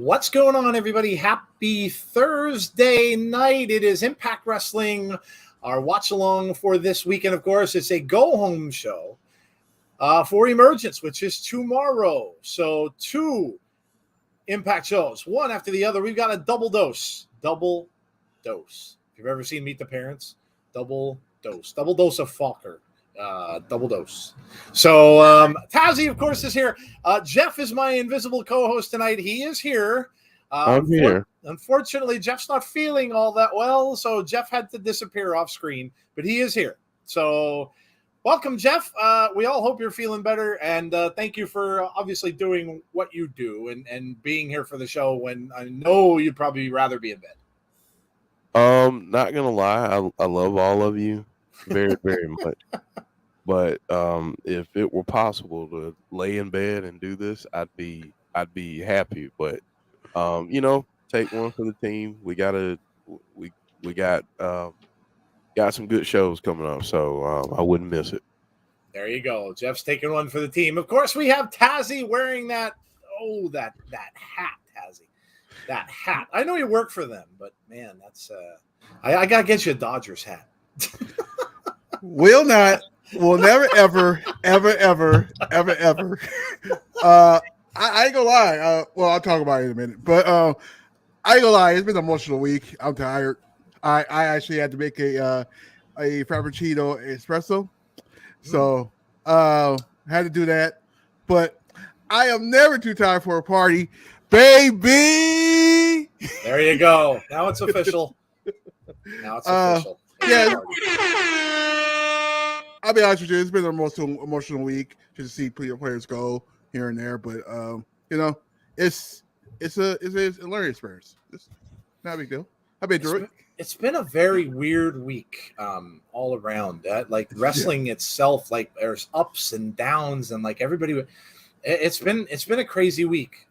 What's going on, everybody? Happy Thursday night. It is Impact Wrestling, our watch along for this weekend. Of course, it's a go home show for Emergence, which is tomorrow. So, two Impact shows, one after the other. We've got a double dose. Double dose. If you've ever seen Meet the Parents, double dose of Falker. Double dose. So Tazzy, of course, is here. Jeff is my invisible co-host tonight. He is here. I'm here. Unfortunately, Jeff's not feeling all that well, so Jeff had to disappear off screen, but he is here. So welcome, Jeff. We all hope you're feeling better, and thank you for obviously doing what you do and being here for the show when I know you'd probably rather be in bed. Not gonna lie, I love all of you very, very much. But if it were possible to lay in bed and do this, I'd be happy. But take one for the team. We got some good shows coming up, so I wouldn't miss it. There you go. Jeff's taking one for the team. Of course, we have Tazzy wearing that hat, Tazzy. That hat. I know you work for them, but man, that's I gotta get you a Dodgers hat. Will never, ever. I ain't gonna lie. Well, I'll talk about it in a minute. But I ain't gonna lie. It's been an emotional week. I'm tired. I actually had to make a Frappuccino espresso, so had to do that. But I am never too tired for a party, baby. There you go. Now it's official. Official. Yeah. I'll be honest with you, it's been an emotional week just to see players go here and there, but it's a learning experience. It's not a big deal. I've been through it. It's been a very weird week all around. Like wrestling itself, like there's ups and downs, and like everybody. It's been a crazy week.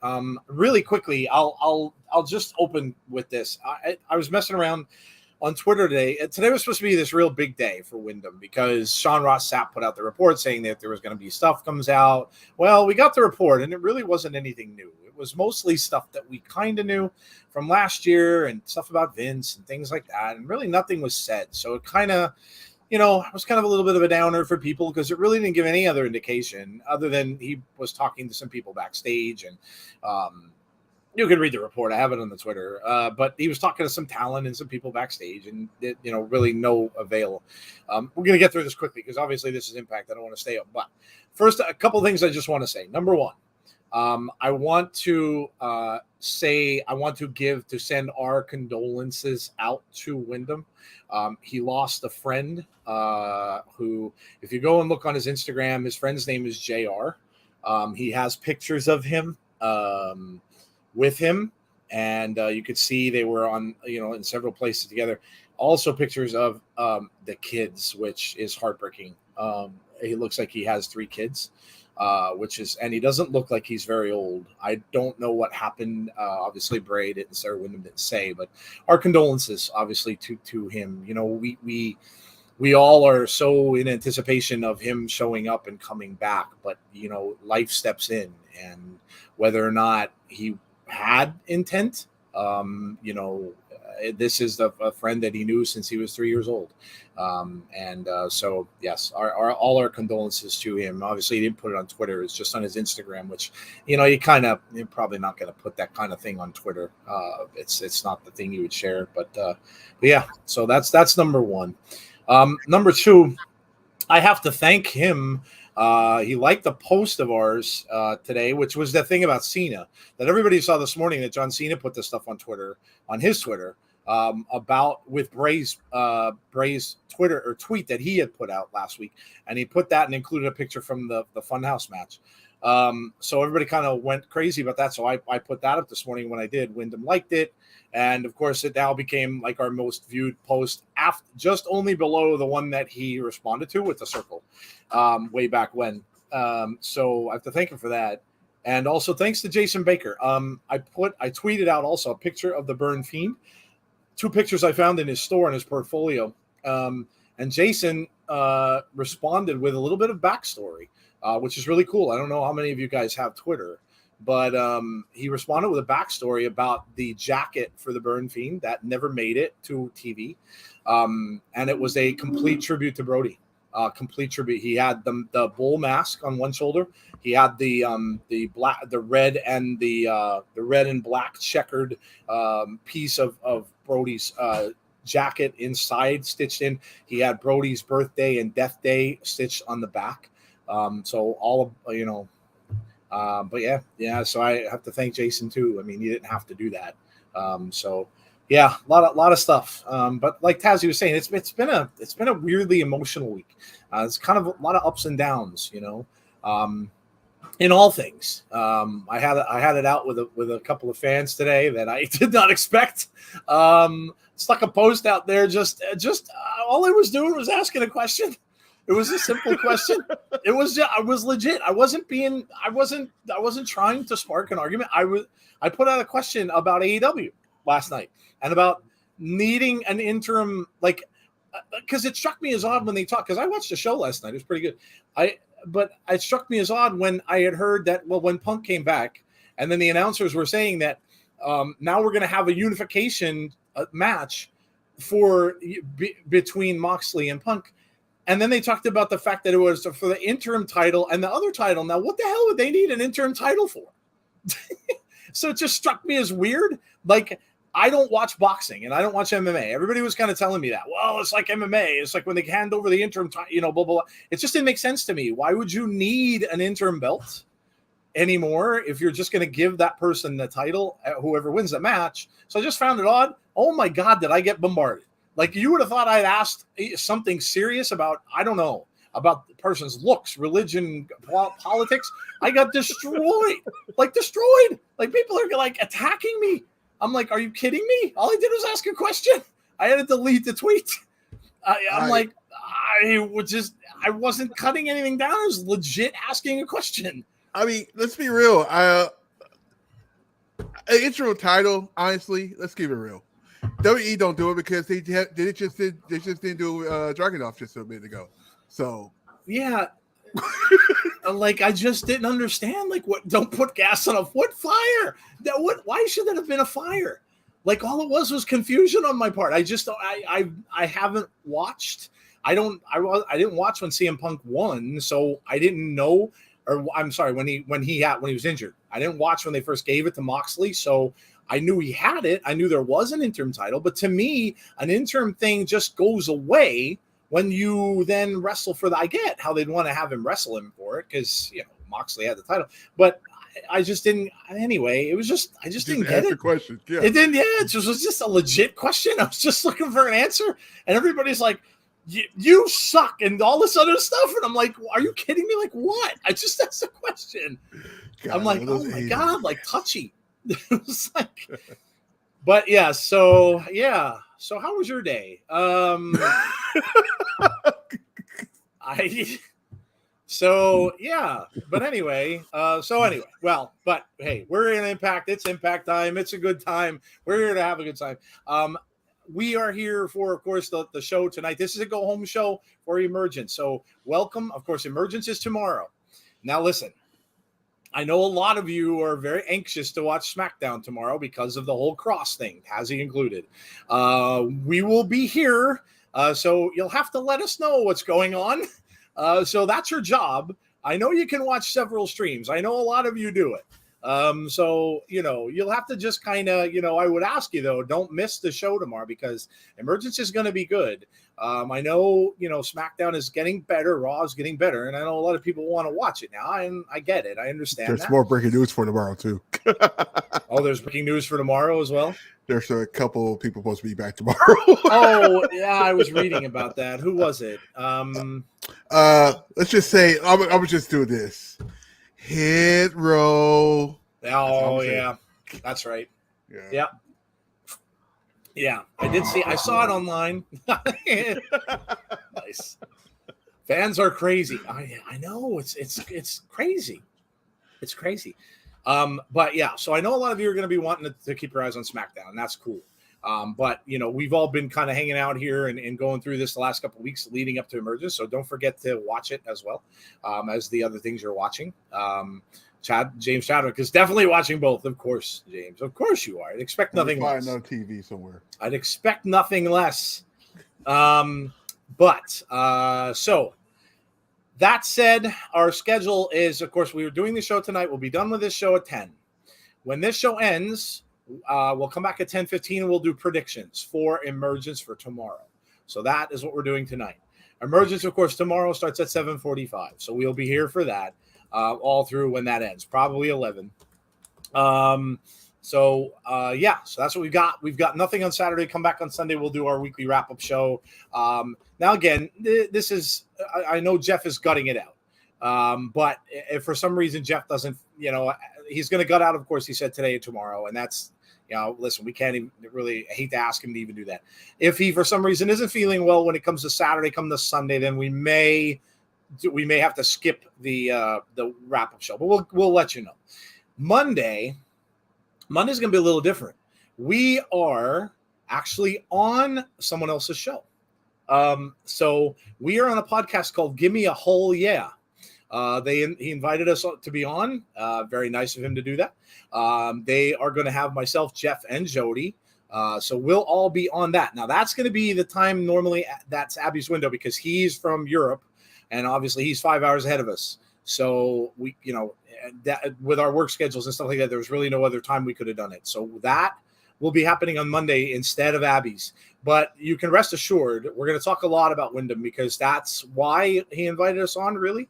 Really quickly, I'll just open with this. I was messing around on Twitter today. Today was supposed to be this real big day for Wyndham because Sean Ross Sapp put out the report saying that there was going to be stuff comes out. Well, we got the report, and it really wasn't anything new. It was mostly stuff that we kind of knew from last year and stuff about Vince and things like that, and really nothing was said. So it kind of, it was kind of a little bit of a downer for people because it really didn't give any other indication other than he was talking to some people backstage, and you can read the report. I have it on the Twitter. But he was talking to some talent and some people backstage, and really no avail. We're going to get through this quickly because obviously this is Impact. I don't want to stay up. But first, a couple of things I just want to say. Number one, I want to send our condolences out to Wyndham. He lost a friend who, if you go and look on his Instagram, his friend's name is JR. He has pictures of him. With him, and you could see they were on, in several places together. Also pictures of the kids, which is heartbreaking. He looks like he has 3 kids, and he doesn't look like he's very old. I don't know what happened. Obviously, Bray didn't say, or Wyndham didn't say, but our condolences, obviously, to him. We all are so in anticipation of him showing up and coming back, but life steps in, and whether or not he had intent, this is a friend that he knew since he was 3 years old, so yes, all our condolences to him. Obviously, he didn't put it on Twitter; it's just on his Instagram, which you're probably not going to put that kind of thing on Twitter. It's not the thing you would share, but yeah. So that's number one. Number two, I have to thank him. He liked the post of ours today, which was the thing about Cena that everybody saw this morning, that John Cena put this stuff on Twitter, on his Twitter, about with Bray's Twitter or tweet that he had put out last week. And he put that and included a picture from the Funhouse match. So everybody kind of went crazy about that. So I put that up this morning when I did. Wyndham liked it. And of course, it now became like our most viewed post, after just only below the one that he responded to with the circle way back when. So I have to thank him for that. And also thanks to Jason Baker. I tweeted out also a picture of the Burn Fiend, 2 pictures I found in his store in his portfolio. And Jason responded with a little bit of backstory, which is really cool. I don't know how many of you guys have Twitter, but he responded with a backstory about the jacket for the Burn Fiend that never made it to TV, and it was a complete tribute to Brody. Complete tribute. He had the bull mask on one shoulder. He had the red and black checkered piece of Brody's jacket inside stitched in. He had Brody's birthday and death day stitched on the back. So all of but yeah. So I have to thank Jason too. I mean, you didn't have to do that. So yeah, a lot of stuff. But like Tazzy was saying, it's been a weirdly emotional week. It's kind of a lot of ups and downs, in all things. I had it out with a couple of fans today that I did not expect. Stuck a post out there. Just all I was doing was asking a question. It was a simple question. I was legit. I wasn't trying to spark an argument. I put out a question about AEW last night and about needing an interim, because it struck me as odd when they talked, because I watched the show last night. It was pretty good. But it struck me as odd when I had heard that, when Punk came back and then the announcers were saying that now we're going to have a unification match between Moxley and Punk. And then they talked about the fact that it was for the interim title and the other title. Now, what the hell would they need an interim title for? So it just struck me as weird. I don't watch boxing and I don't watch MMA. Everybody was kind of telling me that. Well, it's like MMA. It's like when they hand over the interim, blah, blah, blah. It just didn't make sense to me. Why would you need an interim belt anymore if you're just going to give that person the title, whoever wins the match? So I just found it odd. Oh my God, did I get bombarded? You would have thought I'd asked something serious about, I don't know, about the person's looks, religion, politics. I got destroyed. Destroyed. People are attacking me. I'm like, are you kidding me? All I did was ask a question. I had to delete the tweet. I wasn't cutting anything down. I was legit asking a question. I mean, let's be real. An intro title, honestly, let's keep it real. WWE don't do it because they just didn't do Dragunov just a minute ago. So yeah, I just didn't understand. What? Don't put gas on a wood fire. Why should that have been a fire? All it was confusion on my part. I haven't watched. I didn't watch when CM Punk won, so I didn't know. Or I'm sorry, when he was injured, I didn't watch when they first gave it to Moxley, so I knew he had it. I knew there was an interim title, but to me, an interim thing just goes away when you then wrestle for I get how they'd want to have him wrestle him for it because Moxley had the title, but I just didn't. Anyway, it was I just didn't get it. Question. Yeah. It didn't. Yeah, it was just a legit question. I was just looking for an answer, and everybody's like, "You suck," and all this other stuff, and I'm like, "Are you kidding me? What?" I just asked a question. God, I'm like, "Oh my God!" Touchy. It was but yeah. So how was your day? But anyway, but hey, we're in Impact. It's Impact time. It's a good time. We're here to have a good time. We are here for, of course, the show tonight. This is a go home show for Emergence. So welcome. Of course, Emergence is tomorrow. Now listen, I know a lot of you are very anxious to watch SmackDown tomorrow because of the whole cross thing, Tazzy included. We will be here, so you'll have to let us know what's going on. So that's your job. I know you can watch several streams. I know a lot of you do it. So, you'll have to just kind of, I would ask you, though, don't miss the show tomorrow because Emergence is going to be good. I know, SmackDown is getting better. Raw is getting better. And I know a lot of people want to watch it now. And I get it. I understand There's more breaking news for tomorrow, too. Oh, there's breaking news for tomorrow as well? There's a couple of people supposed to be back tomorrow. Oh, yeah, I was reading about that. Who was it? Let's just say, I would just do this. Hit row. Oh, yeah. That's right. Yeah. Yeah, I did see. I saw it online. Nice. Fans are crazy. I know it's crazy. It's crazy. But yeah, so I know a lot of you are going to be wanting to keep your eyes on SmackDown, and that's cool. But we've all been kind of hanging out here and going through this the last couple of weeks leading up to Emergence. So don't forget to watch it as well as the other things you're watching. James Chadwick is definitely watching both. Of course, James. Of course you are. I'd expect nothing less. Find on TV somewhere. I'd expect nothing less. So that said, our schedule is, of course, we were doing the show tonight. We'll be done with this show at 10. When this show ends, we'll come back at 10:15 and we'll do predictions for Emergence for tomorrow. So that is what we're doing tonight. Emergence, of course, tomorrow starts at 7:45. So we'll be here for that all through when that ends, probably 11. So that's what we've got. We've got nothing on Saturday. Come back on Sunday. We'll do our weekly wrap-up show. Now, again, this is – I know Jeff is gutting it out. But if for some reason Jeff doesn't – he's going to gut out, of course, he said today and tomorrow. And that's – listen, we can't even really – I hate to ask him to even do that. If he, for some reason, isn't feeling well when it comes to Saturday, come to Sunday, then we may have to skip the wrap-up show. But we'll let you know. Monday's going to be a little different. We are actually on someone else's show. So we are on a podcast called Give Me a Whole Yeah. He invited us to be on. Very nice of him to do that. They are going to have myself, Jeff, and Jody. So we'll all be on that. Now that's going to be the time normally that's Abby's window because he's from Europe and obviously he's 5 hours ahead of us. So we, that with our work schedules and stuff like that, there was really no other time we could have done it. So that will be happening on Monday instead of Abby's. But you can rest assured, we're going to talk a lot about Wyndham because that's why he invited us on, really.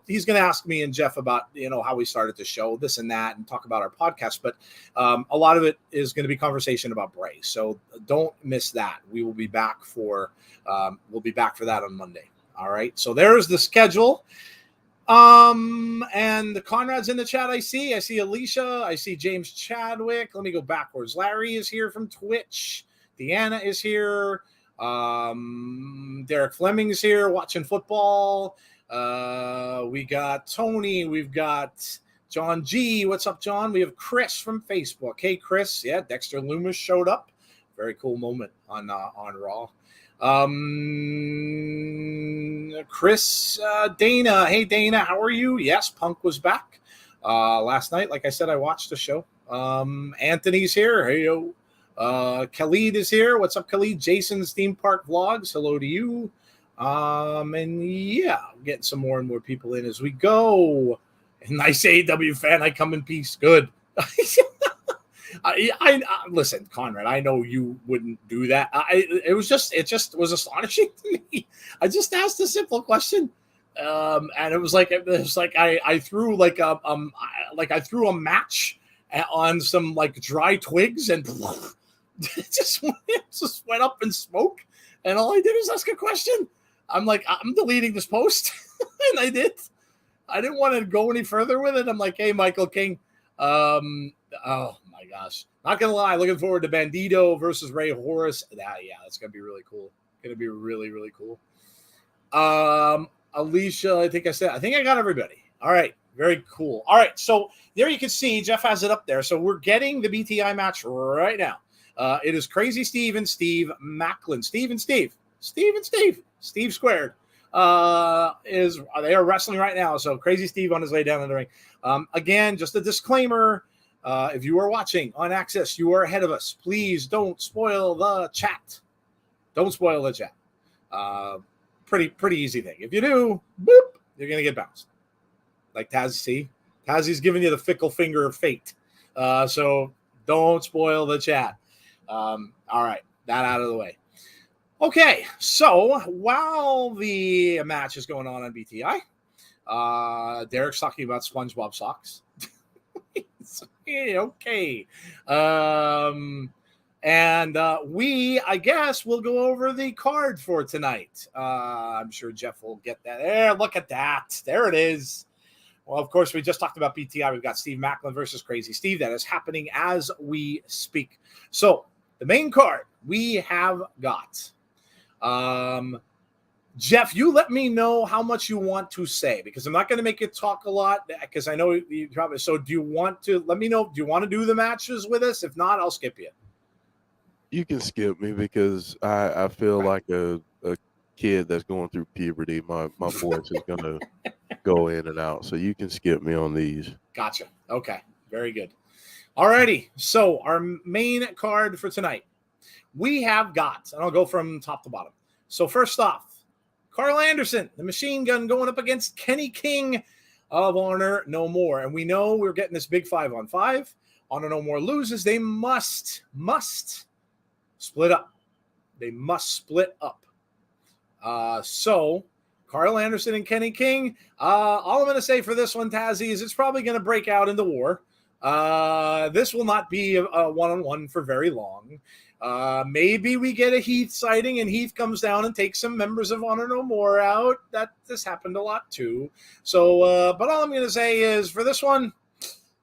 He's going to ask me and Jeff about, how we started the show, this and that, and talk about our podcast. But a lot of it is going to be conversation about Bray. So don't miss that. We will be back for that on Monday. All right. So there's the schedule. And the Conrad's in the chat. I see Alicia. I see James Chadwick. Let me go backwards. Larry is here from Twitch. Deanna is here. Derek Fleming's here watching football. We got Tony. We've got John G. What's up, John? We have Chris from Facebook. Hey, Chris. Yeah, Dexter Loomis showed up. Very cool moment on Raw. Chris, Dana. Hey, Dana, how are you? Yes, Punk was back last night. Like I said, I watched the show. Anthony's here. Hey, yo. Khalid is here. What's up, Khalid? Jason's Theme Park Vlogs. Hello to you. And yeah, getting some more and more people in as we go. Nice AEW fan. I come in peace. Good. I listen, Conrad. I know you wouldn't do that. It just was astonishing to me. I just asked a simple question, and it was like I threw I threw a match on some like dry twigs, and it just went up in smoke. And all I did was ask a question. I'm like, I'm deleting this post, and I did. I didn't want to go any further with it. I'm like, hey, Michael King. Oh my gosh. Not going to lie. Looking forward to Bandito versus Ray Horace. Yeah, that's going to be really cool. Going to be really, really cool. Alicia, I think I got everybody. All right. Very cool. All right. So there you can see Jeff has it up there. So we're getting the BTI match right now. It is Crazy Steve and Steve Maclin. Steve squared. They are wrestling right now. So Crazy Steve on his way down in the ring. Again, just a disclaimer. If you are watching on Access, you are ahead of us. Please don't spoil the chat. Don't spoil the chat. Pretty easy thing. If you do, boop, you're going to get bounced. Like Taz, see? Tazzy's giving you the fickle finger of fate. So don't spoil the chat. All right. That out of the way. Okay. So while the match is going on BTI, Derek's talking about SpongeBob socks. Okay. And we, I guess, will go over the card for tonight. I'm sure Jeff will get that. There, look at that. There it is. Well, of course, we just talked about BTI. We've got Steve Maclin versus Crazy Steve. That is happening as we speak. So the main card we have got. Jeff, you let me know how much you want to say because I'm not going to make you talk a lot because I know you probably. So do you want to let me know? Do you want to do the matches with us? If not, I'll skip you. You can skip me because I feel like a kid that's going through puberty. My voice is gonna go in and out, so you can skip me on these. Gotcha. Okay, very good. Alrighty, so our main card for tonight, we have got, and I'll go from top to bottom. So first off, Karl Anderson, the machine gun, going up against Kenny King of Honor No More. And we know we're getting this big 5-on-5. Honor No More loses. They must split up. They must split up. So Karl Anderson and Kenny King, all I'm going to say for this one, Tazzy, is it's probably going to break out into war. This will not be a one-on-one for very long. Maybe we get a Heath sighting and Heath comes down and takes some members of Honor No More out. This happened a lot too. So, but all I'm going to say is for this one,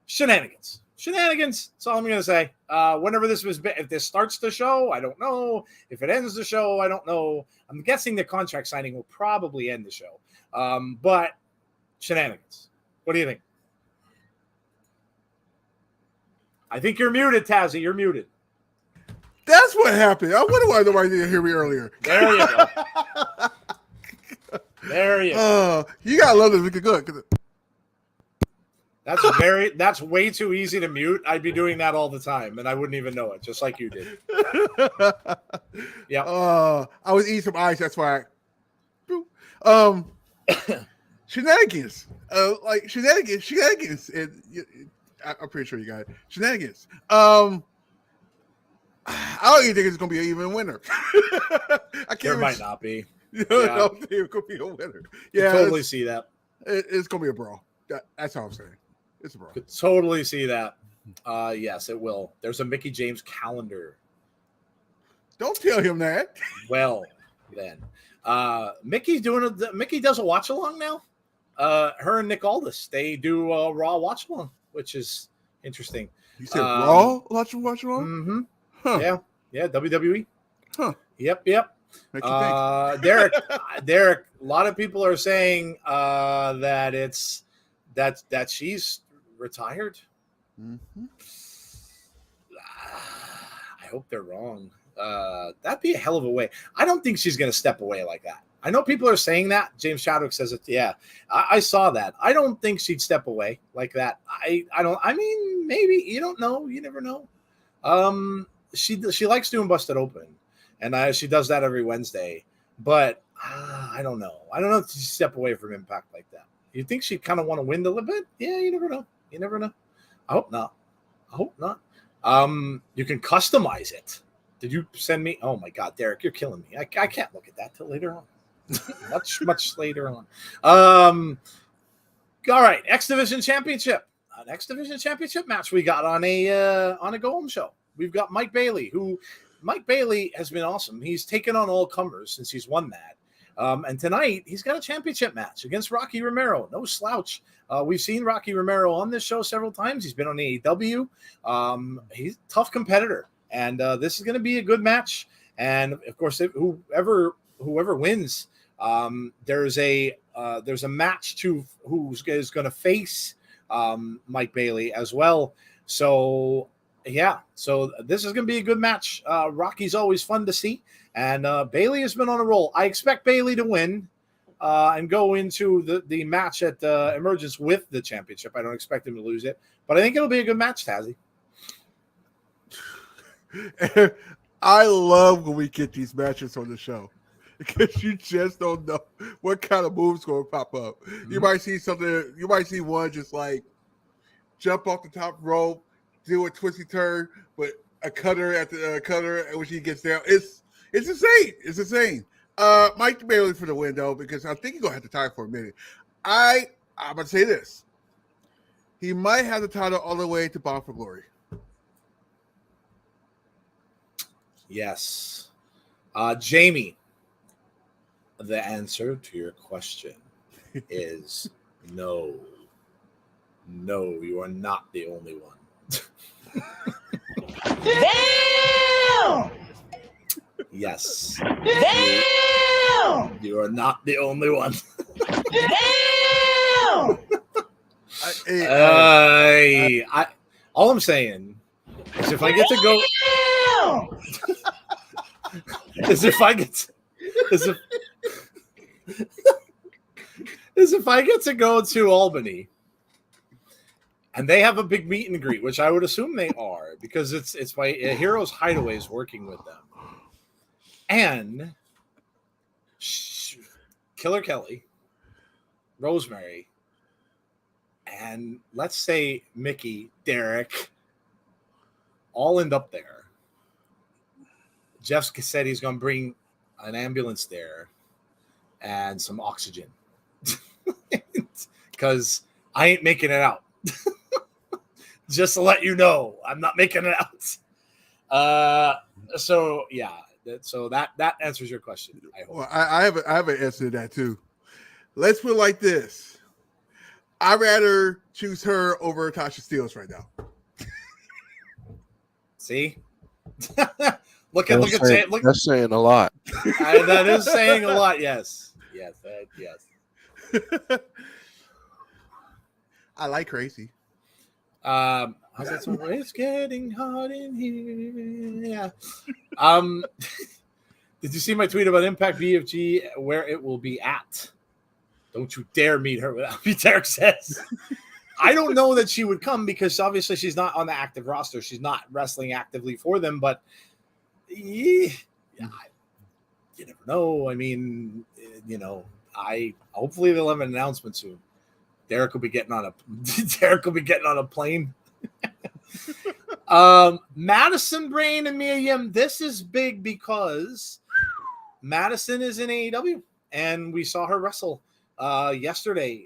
shenanigans. That's all I'm going to say. Whenever if this starts the show, I don't know. If it ends the show, I don't know. I'm guessing the contract signing will probably end the show. But shenanigans. What do you think? I think you're muted, Tazzy. You're muted. That's what happened. I wonder why nobody didn't hear me earlier. There you go. There you go. You gotta love this. Good. That's way too easy to mute. I'd be doing that all the time, and I wouldn't even know it, just like you did. Yeah. I was eating some ice. That's why. Shenanigans. Shenanigans. And I'm pretty sure you got it. Shenanigans. I don't even think it's going to be an even winner. There might not be. I don't think it's going to be a winner. Yeah, I totally see that. It's going to be a brawl. That's all I'm saying. It's a brawl. Could totally see that. Yes, it will. There's a Mickie James calendar. Don't tell him that. Well, then. Mickie does a watch along now. Her and Nick Aldis, they do a Raw watch along, which is interesting. You said Raw watch along? Mm-hmm. Huh. Yeah, WWE. Huh. Yep. Make you think. Derek, a lot of people are saying that she's retired. Mm-hmm. I hope they're wrong. That'd be a hell of a way. I don't think she's going to step away like that. I know people are saying that. James Chadwick says it. Yeah, I saw that. I don't think she'd step away like that. I don't. I mean, maybe. You don't know. You never know. She likes doing Busted Open, and she does that every Wednesday. But I don't know. I don't know if she step away from Impact like that. You think she'd kind of want to win a little bit? Yeah, you never know. I hope not. You can customize it. Did you send me? Oh my God, Derek, you're killing me. I can't look at that till later on. much later on. All right, X Division Championship. An X Division Championship match we got on a Go Home show. We've got Mike Bailey, Mike Bailey has been awesome. He's taken on all comers since he's won that. And tonight he's got a championship match against Rocky Romero. No slouch. We've seen Rocky Romero on this show several times. He's been on AEW. He's a tough competitor, and this is going to be a good match. And of course, whoever wins, there's a match to who's going to face Mike Bailey as well. So yeah, so this is going to be a good match. Rocky's always fun to see, and Bailey has been on a roll. I expect Bailey to win and go into the match at Emergence with the championship. I don't expect him to lose it, but I think it'll be a good match, Tazzy. I love when we get these matches on the show because you just don't know what kind of moves going to pop up. Mm-hmm. You might see something. You might see one just like jump off the top rope, do a twisty turn, but a cutter at the cutter when she gets down. It's insane. It's insane. Mike Bailey for the win though, because I think he's gonna have to tie for a minute. I'm gonna say this. He might have the title all the way to Bound for Glory. Yes. Jamie, the answer to your question is no. No, you are not the only one. Damn! Yes. Damn! You are not the only one. Damn! All I'm saying is if I get to go, is if I get to go to Albany and they have a big meet and greet, which I would assume they are, because it's my Heroes Hideaways working with them. And Killer Kelly, Rosemary, and let's say Mickey, Derek, all end up there. Jeff said he's going to bring an ambulance there and some oxygen because I ain't making it out. Just to let you know, I'm not making it out. So yeah, so that answers your question. I hope. Well, I have an answer to that too. Let's put it like this: I'd rather choose her over Tasha Steelz right now. See, look at that's saying a lot. That is saying a lot. Yes. I like Crazy. It's getting hot in here. Yeah. Did you see my tweet about Impact BFG where it will be at? Don't you dare meet her without me, Derek says. I don't know that she would come because obviously she's not on the active roster. She's not wrestling actively for them, but yeah, you never know. I mean, hopefully they'll have an announcement soon. Derek will be getting on a plane. Madison Rayne and Mia Yim. This is big because Madison is in AEW, and we saw her wrestle yesterday.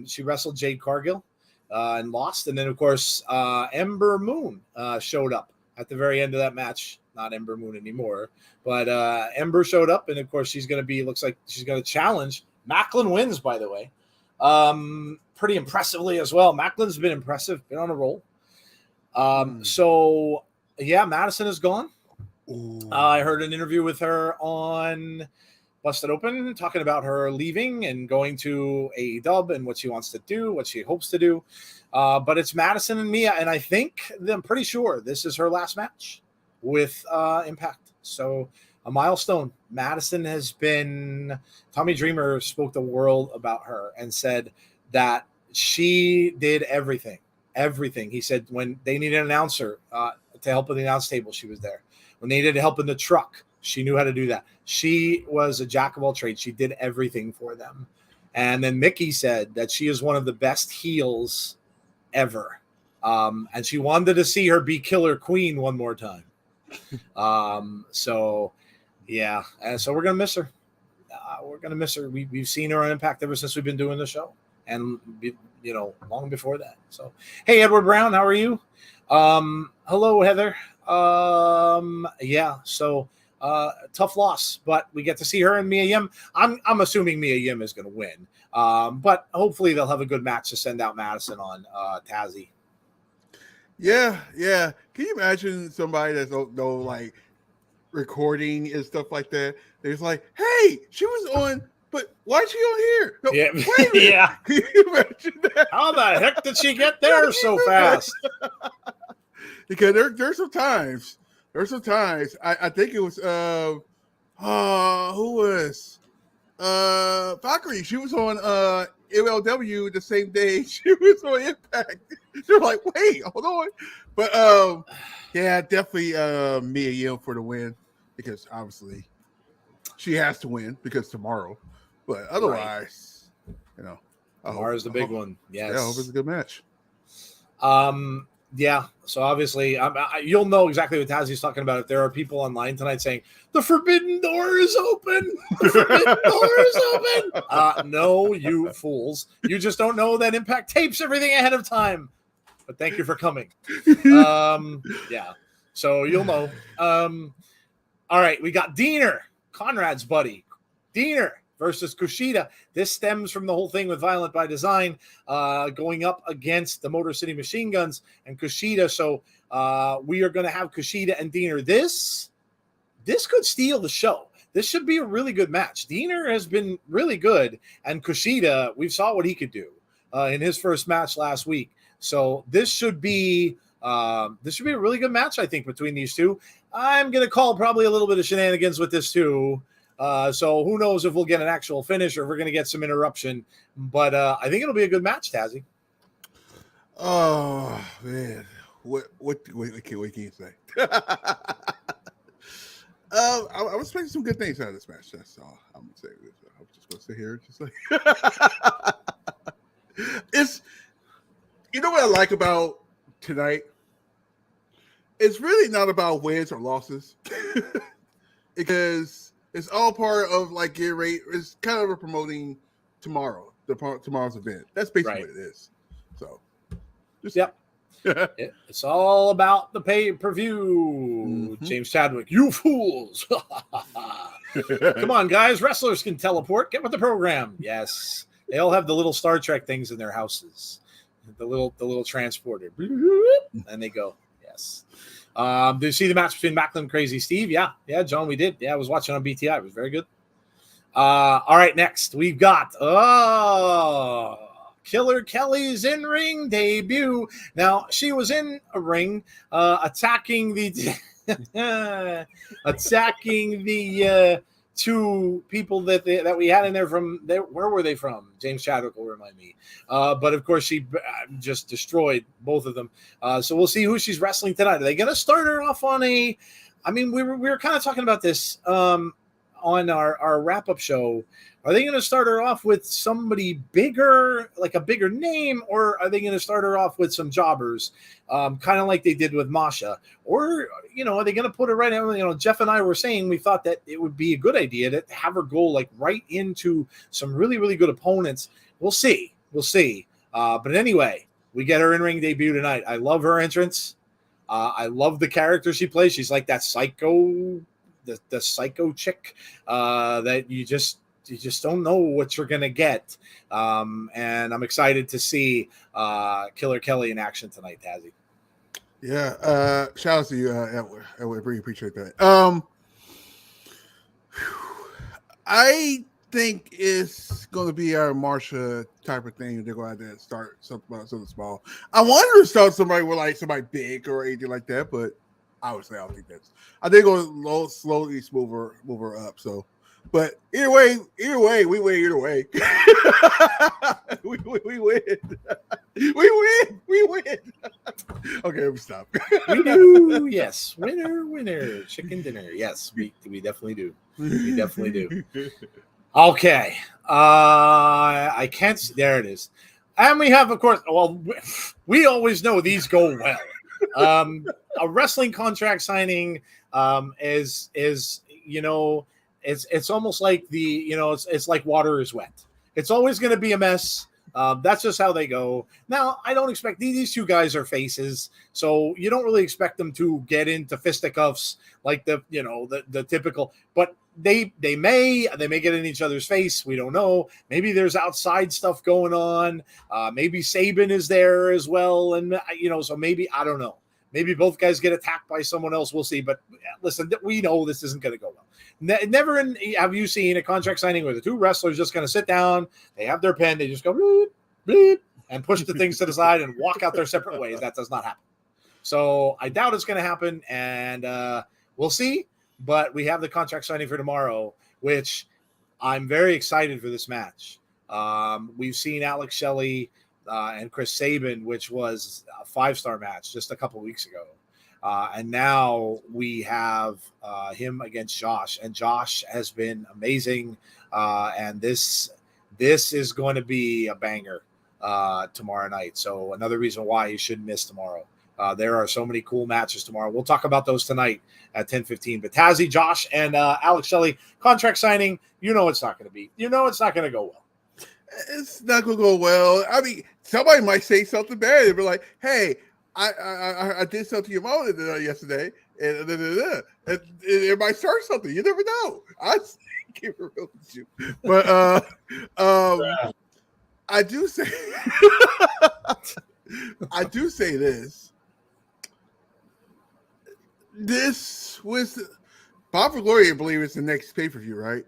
She wrestled Jade Cargill and lost, and then of course Ember Moon showed up at the very end of that match. Not Ember Moon anymore, but Ember showed up, and of course looks like she's going to challenge. Maclin wins, by the way. Pretty impressively as well. Macklin's been impressive, been on a roll. So yeah, Madison is gone. I heard an interview with her on Busted Open talking about her leaving and going to AEW and what she wants to do, what she hopes to do. But it's Madison and Mia, and I'm pretty sure this is her last match with Impact. So a milestone. Madison has been. Tommy Dreamer spoke the world about her and said that she did everything. He said when they needed an announcer to help with the announce table, she was there. When they needed help in the truck, she knew how to do that. She was a jack of all trades. She did everything for them. And then Mickey said that she is one of the best heels ever. And she wanted to see her be Killer Queen one more time. So, yeah. And so we're going to miss her. We've seen her on Impact ever since we've been doing the show. And, long before that. So, hey, Edward Brown, how are you? Hello, Heather. Yeah, so tough loss, but we get to see her and Mia Yim. I'm assuming Mia Yim is going to win. But hopefully they'll have a good match to send out Madison on Tazzy. Yeah. Can you imagine somebody that's no like recording and stuff like that? They're just like, hey, she was on, but why is she on here? No, yeah. Wait a minute. Yeah. Can you imagine that? How the heck did she get there so fast? Because there's some times. I think it was who was Valkyrie. She was on MLW the same day she was on Impact. They're like, wait, hold on. But yeah, definitely Mia Yim for the win, because obviously she has to win because tomorrow. But otherwise, tomorrow's the big one. Yes. Yeah, I hope it's a good match. Yeah, so obviously, you'll know exactly what Tazzy's talking about if there are people online tonight saying, the forbidden door is open! The forbidden door is open! No, you fools. You just don't know that Impact tapes everything ahead of time. But thank you for coming. Yeah, so you'll know. All right, we got Diener, Conrad's buddy. Diener versus Kushida. This stems from the whole thing with Violent by Design going up against the Motor City Machine Guns and Kushida. So we are going to have Kushida and Diener. This could steal the show. This should be a really good match. Diener has been really good, and Kushida, we saw what he could do in his first match last week. So this should be a really good match, I think, between these two. I'm going to call probably a little bit of shenanigans with this too. So who knows if we'll get an actual finish or if we're going to get some interruption. But I think it'll be a good match, Tazzy. Oh man, what can you say? I'm expecting some good things out of this match. That's all I'm gonna say. I'm just gonna sit here and just like it's. You know what I like about tonight? It's really not about wins or losses because it's all part of like getting ready. It's kind of promoting tomorrow, tomorrow's event. That's basically what it is. So, yep. It's all about the pay-per-view. James Chadwick, you fools. Come on, guys. Wrestlers can teleport. Get with the program. Yes. They all have the little Star Trek things in their houses. The little transporter. And they go. Yes. Did you see the match between Maclin and Crazy Steve? Yeah, John, we did. Yeah, I was watching on BTI. It was very good. All right, next we've got Killer Kelly's in-ring debut. Now, she was in a ring attacking the two people that we had in there from there. Where were they from? James Chadwick will remind me. But of course, she just destroyed both of them. So we'll see who she's wrestling tonight. Are they going to start her off on a? I mean, we were kind of talking about this on our wrap-up show. Are they going to start her off with somebody bigger, like a bigger name, or are they going to start her off with some jobbers, kind of like they did with Masha? Or, are they going to put her right in? Jeff and I were saying we thought that it would be a good idea to have her go like right into some really, really good opponents. We'll see. But anyway, we get her in-ring debut tonight. I love her entrance. I love the character she plays. She's like that psycho, the psycho chick that you just don't know what you're going to get. And I'm excited to see Killer Kelly in action tonight, Tazzy. Yeah. Shout out to you, Edward. I would really appreciate that. I think it's going to be our Marsha type of thing. They're going to have to start something small. I wanted to start somebody with like somebody big or anything like that, but obviously I don't think that's. I think going to slowly move her up. So. But either way, we win either way. we win. We win. Okay, let me stop. We do, yes. Winner, chicken dinner. Yes, we definitely do. We definitely do. Okay. I can't see. There it is. And we have, of course, well, we always know these go well. A wrestling contract signing is it's almost like it's like water is wet. It's always going to be a mess. That's just how they go. Now, I don't expect these two guys are faces, so you don't really expect them to get into fisticuffs like the typical. But they may get in each other's face. We don't know. Maybe there's outside stuff going on. Maybe Sabin is there as well, and so maybe I don't know. Maybe both guys get attacked by someone else. We'll see. But listen, we know this isn't going to go well. Never have you seen a contract signing where the two wrestlers just going to sit down, they have their pen, they just go bleep, bleep, and push the things to the side and walk out their separate ways. That does not happen. So I doubt it's going to happen, and we'll see. But we have the contract signing for tomorrow, which I'm very excited for this match. We've seen Alex Shelley and Chris Sabin, which was a 5-star match just a couple weeks ago. And now we have him against Josh, and Josh has been amazing. And this is going to be a banger tomorrow night. So another reason why you shouldn't miss tomorrow. There are so many cool matches tomorrow. We'll talk about those tonight at 10:15. But Tazzy, Josh, and Alex Shelley, contract signing, it's not going to be. It's not going to go well. It's not going to go well. I mean, somebody might say something bad. They'll be like, hey, I did something to your mom yesterday, and it might start something. You never know. I keep it real with you, but I do say this. This was Bob for Glory. I believe it's the next pay-per-view, right?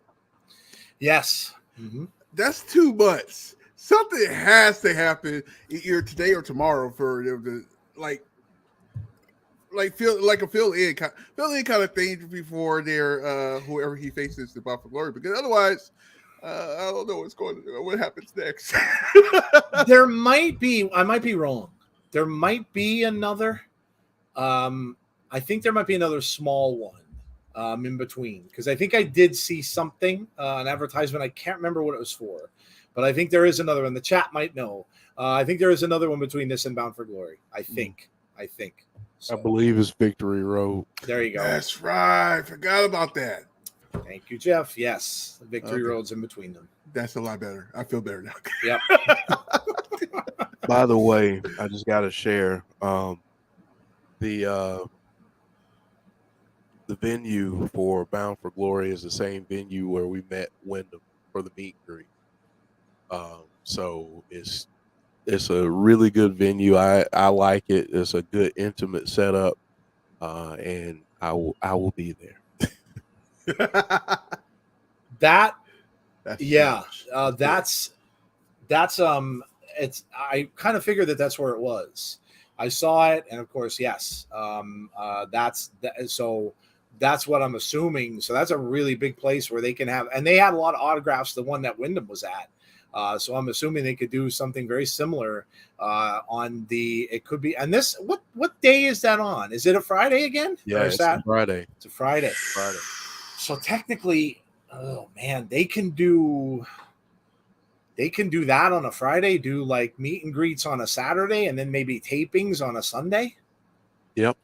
Yes. Mm-hmm. That's 2 months. Something has to happen either today or tomorrow for them to like feel like a fill in kind of thing before their whoever he faces the Bound for Glory, because otherwise I don't know what happens next. There might be. I might be wrong. There might be another. I think there might be another small one in between, because I think I did see something, an advertisement. I can't remember what it was for, but I think there is another one. The chat might know. I think there is another one between this and Bound for Glory. I think. So, I believe it's Victory Road. there you go. That's right. Forgot about that. Thank you, Jeff. Yes, Victory Road's in between them. That's a lot better. I feel better now. Yep. By the way, I just got to share the venue for Bound for Glory is the same venue where we met Wyndham for the meet and greet. So it's a really good venue. I like it. It's a good intimate setup, and I will be there. That's it's. I kind of figured that's where it was. I saw it, and of course, yes. So that's what I'm assuming. So that's a really big place where they can have, and they had a lot of autographs. The one that Wyndham was at. So I'm assuming they could do something very similar on it could be. And this, what day is that on? Is it a Friday again? Yeah, it's a Friday. It's a Friday. So technically, oh man, they can do that on a Friday, do like meet and greets on a Saturday, and then maybe tapings on a Sunday. Yep.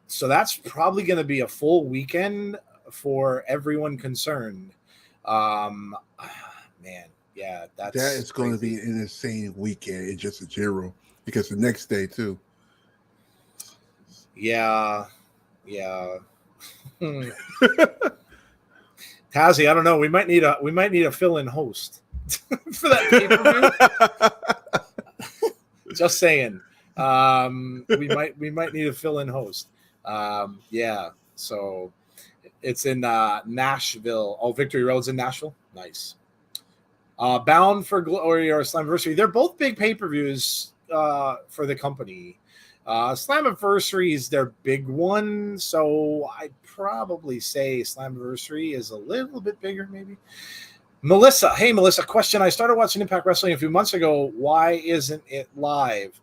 So that's probably going to be a full weekend for everyone concerned. Man, yeah, that is going to be an insane weekend in just a general, because the next day too. Yeah. Tazzy, I don't know. We might need a fill-in host for that pay-per-view. Just saying. We might need a fill-in host. Yeah. So it's in Nashville. Oh, Victory Road's in Nashville. Nice. Bound for Glory or Slammiversary. They're both big pay-per-views for the company. Slammiversary is their big one, so I'd probably say Slammiversary is a little bit bigger, maybe. Melissa, hey Melissa, question. I started watching Impact Wrestling a few months ago. Why isn't it live?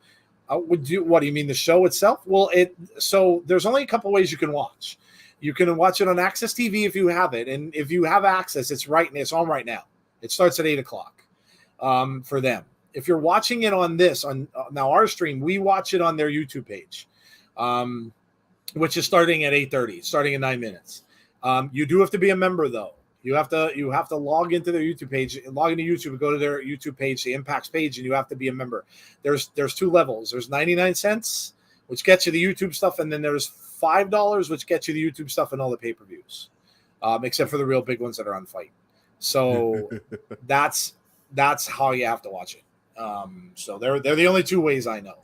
What do you mean, the show itself? Well, so there's only a couple ways you can watch. You can watch it on Access TV if you have it, and if you have access, it's on right now. It starts at 8:00 for them. If you're watching it on now our stream, we watch it on their YouTube page, which is starting at 8:30, starting in 9 minutes. You do have to be a member though. You have to log into their YouTube page, log into YouTube, go to their YouTube page, the Impact's page, and you have to be a member. There's 2 levels. There's 99 cents, which gets you the YouTube stuff, and then there's $5, which gets you the YouTube stuff and all the pay-per-views, except for the real big ones that are on Fight. So that's how you have to watch it. So they're the only 2 ways I know.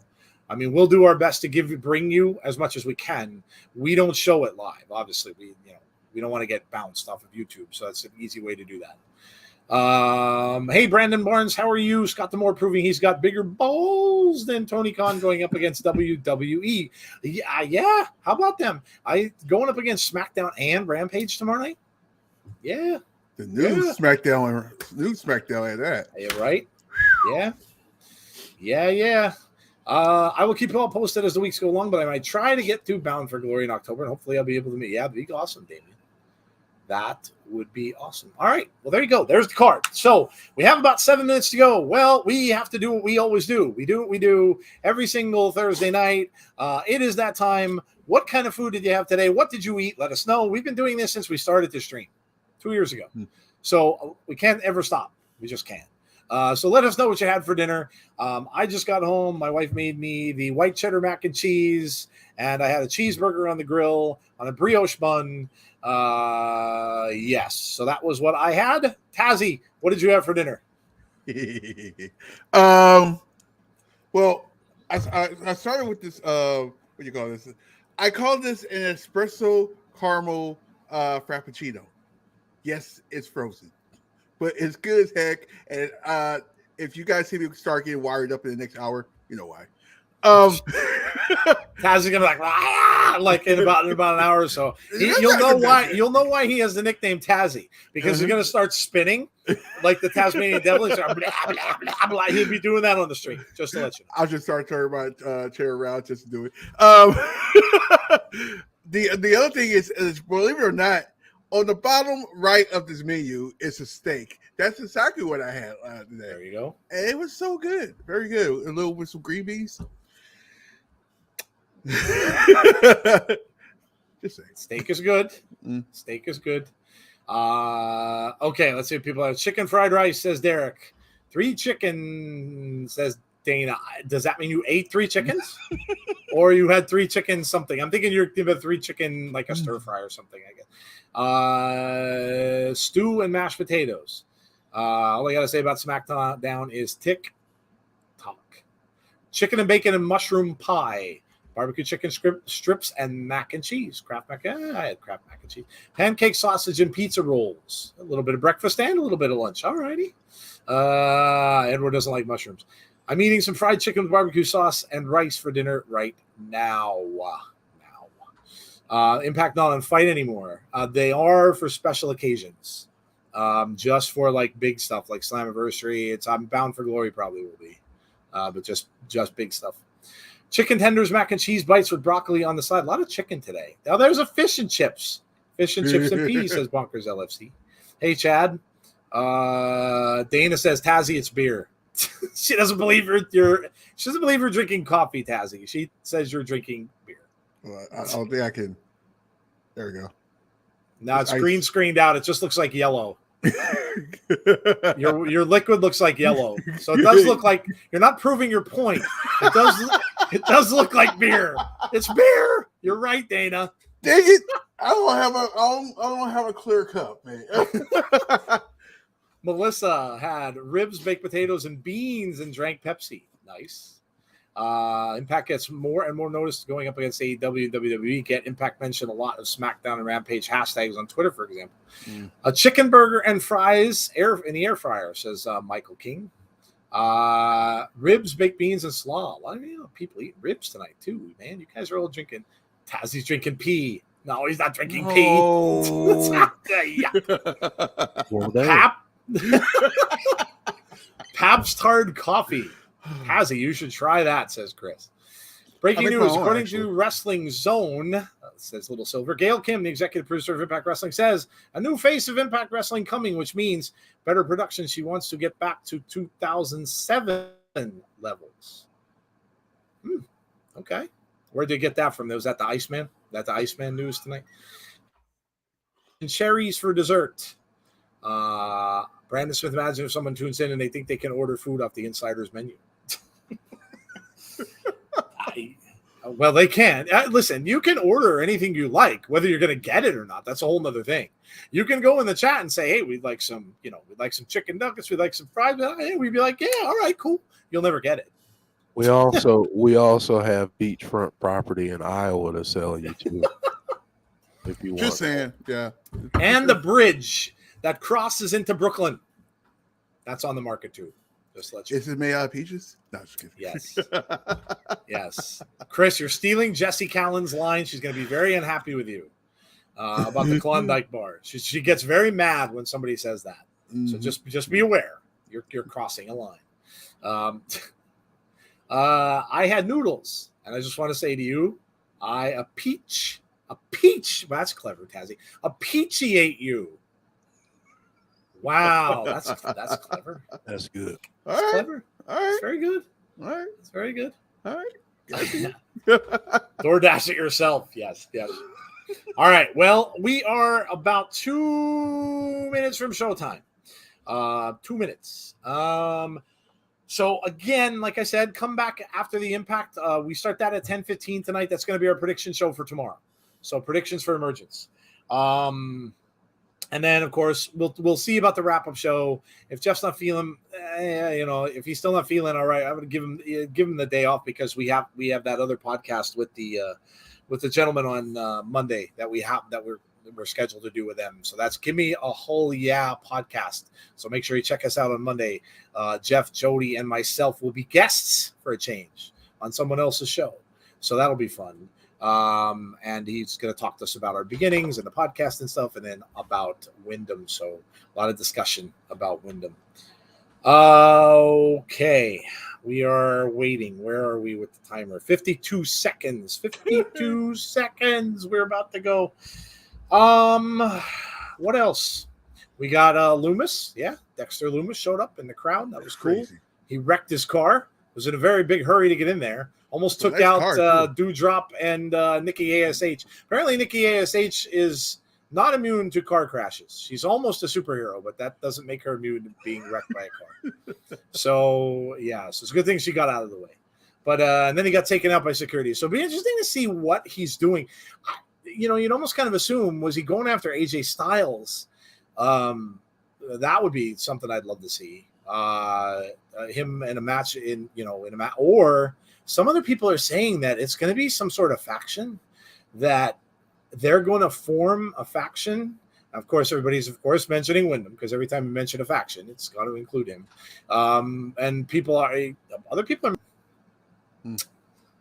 I mean, we'll do our best to bring you as much as we can. We don't show it live, obviously. We don't want to get bounced off of YouTube, so that's an easy way to do that. Hey, Brandon Barnes, how are you? Scott Demore proving he's got bigger balls than Tony Khan going up against WWE. Yeah. How about them? Going up against SmackDown and Rampage tomorrow night? Yeah. The new SmackDown at that. Yeah, right? Yeah. I will keep you all posted as the weeks go along, but I might try to get to Bound for Glory in October, and hopefully I'll be able to meet. Yeah, that'd be awesome, Damien. That would be awesome. All right. Well, there you go. There's the card. So we have about 7 minutes to go. Well, we have to do what we always do. We do what we do every single Thursday night. It is that time. What kind of food did you have today? What did you eat? Let us know. We've been doing this since we started this stream 2 years ago. So we can't ever stop. We just can't. So let us know what you had for dinner. I just got home. My wife made me the white cheddar mac and cheese, and I had a cheeseburger on the grill on a brioche bun. Yes. So that was what I had. Tazzy, what did you have for dinner? Well, I started with this. What do you call this? I call this an espresso caramel frappuccino. Yes, it's frozen, but it's good as heck. And if you guys see me start getting wired up in the next hour, you know why. Taz is gonna be like, like in about an hour or so. You'll know why he has the nickname Tazzy, because he's gonna start spinning like the Tasmanian devil. He'll be doing that on the street, just to let you know. I'll just start turning my chair around just to do it. The other thing is, believe it or not, on the bottom right of this menu is a steak. That's exactly what I had today. There you go. And it was so good. Very good. A little with some green beans. Just saying. Steak is good. Steak is good. Okay, let's see what people have. Chicken fried rice, says Derek. 3 chicken, says Dana. Does that mean you ate 3 chickens? Or you had 3 chicken something? I'm thinking you're giving 3 chicken, like a stir fry or something, I guess. Stew and mashed potatoes. All I got to say about SmackDown is tick tock. Chicken and bacon and mushroom pie. Barbecue chicken strips and mac and cheese. Kraft mac. I had Kraft mac and cheese. Pancake sausage and pizza rolls. A little bit of breakfast and a little bit of lunch. All righty. Edward doesn't like mushrooms. I'm eating some fried chicken with barbecue sauce and rice for dinner right now. Impact not on Fight anymore. They are for special occasions. Just for like big stuff like Slammiversary. I'm Bound for Glory probably will be. But just big stuff. Chicken tenders, mac and cheese bites with broccoli on the side. A lot of chicken today. Now there's a fish and chips. Fish and chips and peas, says Bonkers LFC. Hey, Chad. Dana says, Tazzy, it's beer. She doesn't believe she doesn't believe you're drinking coffee, Tazzy. She says you're drinking beer. Well, I don't think I can. There we go. Now it's green screened out. It just looks like yellow. Your liquid looks like yellow, so it does look like you're not proving your point. It does look like beer. It's beer. You're right, Dana. Dang it! I don't have a clear cup, man. Melissa had ribs, baked potatoes, and beans, and drank Pepsi. Nice. Impact gets more and more notice going up against AEW and WWE. Get Impact mentioned a lot of SmackDown and Rampage hashtags on Twitter, for example. A chicken burger and fries in the air fryer, says Michael King. Ribs, baked beans, and slaw. A lot of people eat ribs tonight too, man. You guys are all drinking. Tazzy's drinking pee. No, he's not drinking pee. Pabst hard coffee. Tazzy, you should try that, says Chris. Breaking news, according to Wrestling Zone, says Little Silver, Gail Kim, the executive producer of Impact Wrestling, says a new face of Impact Wrestling coming, which means better production. She wants to get back to 2007 levels. Okay. Where'd they get that from? Was that the Iceman? That the Iceman news tonight? And cherries for dessert. Brandon Smith, imagine if someone tunes in and they think they can order food off the insider's menu. Well, they can. Listen, you can order anything you like, whether you're going to get it or not. That's a whole nother thing. You can go in the chat and say, hey, we'd like some chicken nuggets. We'd like some fries. Hey, we'd be like, yeah, all right, cool. You'll never get it. We also have beachfront property in Iowa to sell you to. If you want. Just saying, yeah. And the bridge that crosses into Brooklyn. That's on the market too. Just let you. Is it made out of peaches? No, just kidding. Yes. Yes. Chris, you're stealing Jessie Callan's line. She's going to be very unhappy with you about the Klondike bar. She gets very mad when somebody says that. So just be aware. You're crossing a line. I had noodles, and I just want to say to you, a peach. Well, that's clever, Tazzy. Appreciate you. Wow, that's clever. That's good. That's clever. All right. It's very good. All right. It's very good. All right. DoorDash it yourself. Yes. All right. Well, we are about 2 minutes from showtime. 2 minutes. So again, like I said, come back after the Impact. We start that at 10:15 tonight. That's going to be our prediction show for tomorrow. So predictions for Emergence. And then, of course, we'll see about the wrap-up show. If Jeff's not feeling, if he's still not feeling all right, I'm going to give him the day off because we have that other podcast with the gentleman on Monday that we're scheduled to do with them. So that's Give Me a Whole Yeah podcast. So make sure you check us out on Monday. Jeff, Jody, and myself will be guests for a change on someone else's show. So that'll be fun. And he's going to talk to us about our beginnings and the podcast and stuff, and then about Wyndham. So a lot of discussion about Wyndham. Okay, we are waiting. Where are we with the timer? 52 seconds. 52 seconds. We're about to go. What else? We got Loomis. Yeah, Dexter Loomis showed up in the crowd. That was cool. Crazy. He wrecked his car. Was in a very big hurry to get in there. Almost took nice out Dewdrop and Nikki ASH. Apparently, Nikki ASH is not immune to car crashes. She's almost a superhero, but that doesn't make her immune to being wrecked by a car. So it's a good thing she got out of the way. But and then he got taken out by security. So it'll be interesting to see what he's doing. You'd almost kind of assume, was he going after AJ Styles? That would be something I'd love to see. Him in a match in a match, or some other people are saying that it's going to be some sort of faction, that they're going to form a faction. Of course, everybody's mentioning Wyndham, because every time you mention a faction, it's got to include him. And other people are.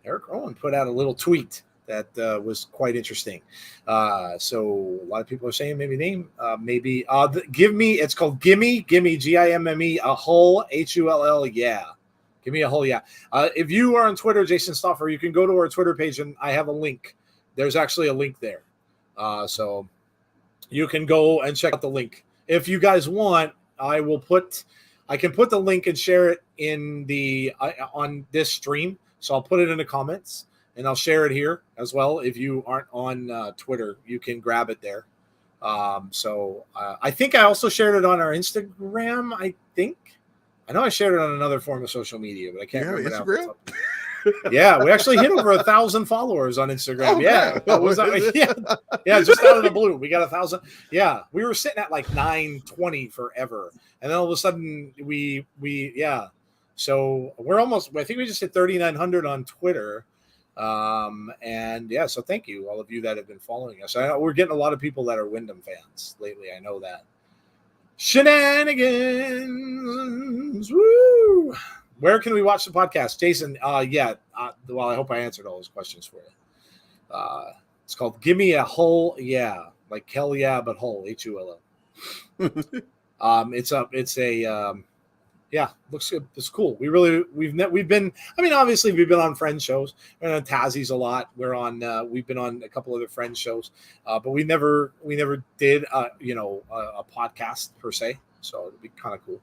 Eric Rowan put out a little tweet that was quite interesting. So a lot of people are saying it's called Gimme, Gimme, a Hull, Hull, yeah. Give me a Hull, yeah. If you are on Twitter, Jason Stoffer, you can go to our Twitter page, and I have a link. There's actually a link there. So you can go and check out the link. If you guys want, I can put the link and share it in on this stream. So I'll put it in the comments, and I'll share it here as well. If you aren't on Twitter, you can grab it there. I think I also shared it on our Instagram. I know I shared it on another form of social media, but I can't remember Instagram. Yeah, we actually hit over 1,000 followers on Instagram. Just out of the blue, we got 1,000. Yeah, we were sitting at like 920 forever, and then all of a sudden So we're almost. I think we just hit 3,900 on Twitter. So thank you, all of you that have been following us. We're getting a lot of people that are Wyndham fans lately. I know that. Shenanigans. Woo! Where can we watch the podcast, Jason? I hope I answered all those questions for you. It's called Gimme a Hull, yeah, like hell yeah, but Hull, Hull. Looks good. It's cool. We've been. I mean, obviously, we've been on Friends shows. We're on Tazzie's a lot. We've been on a couple other Friends shows, but we never did a podcast per se. So it'd be kind of cool.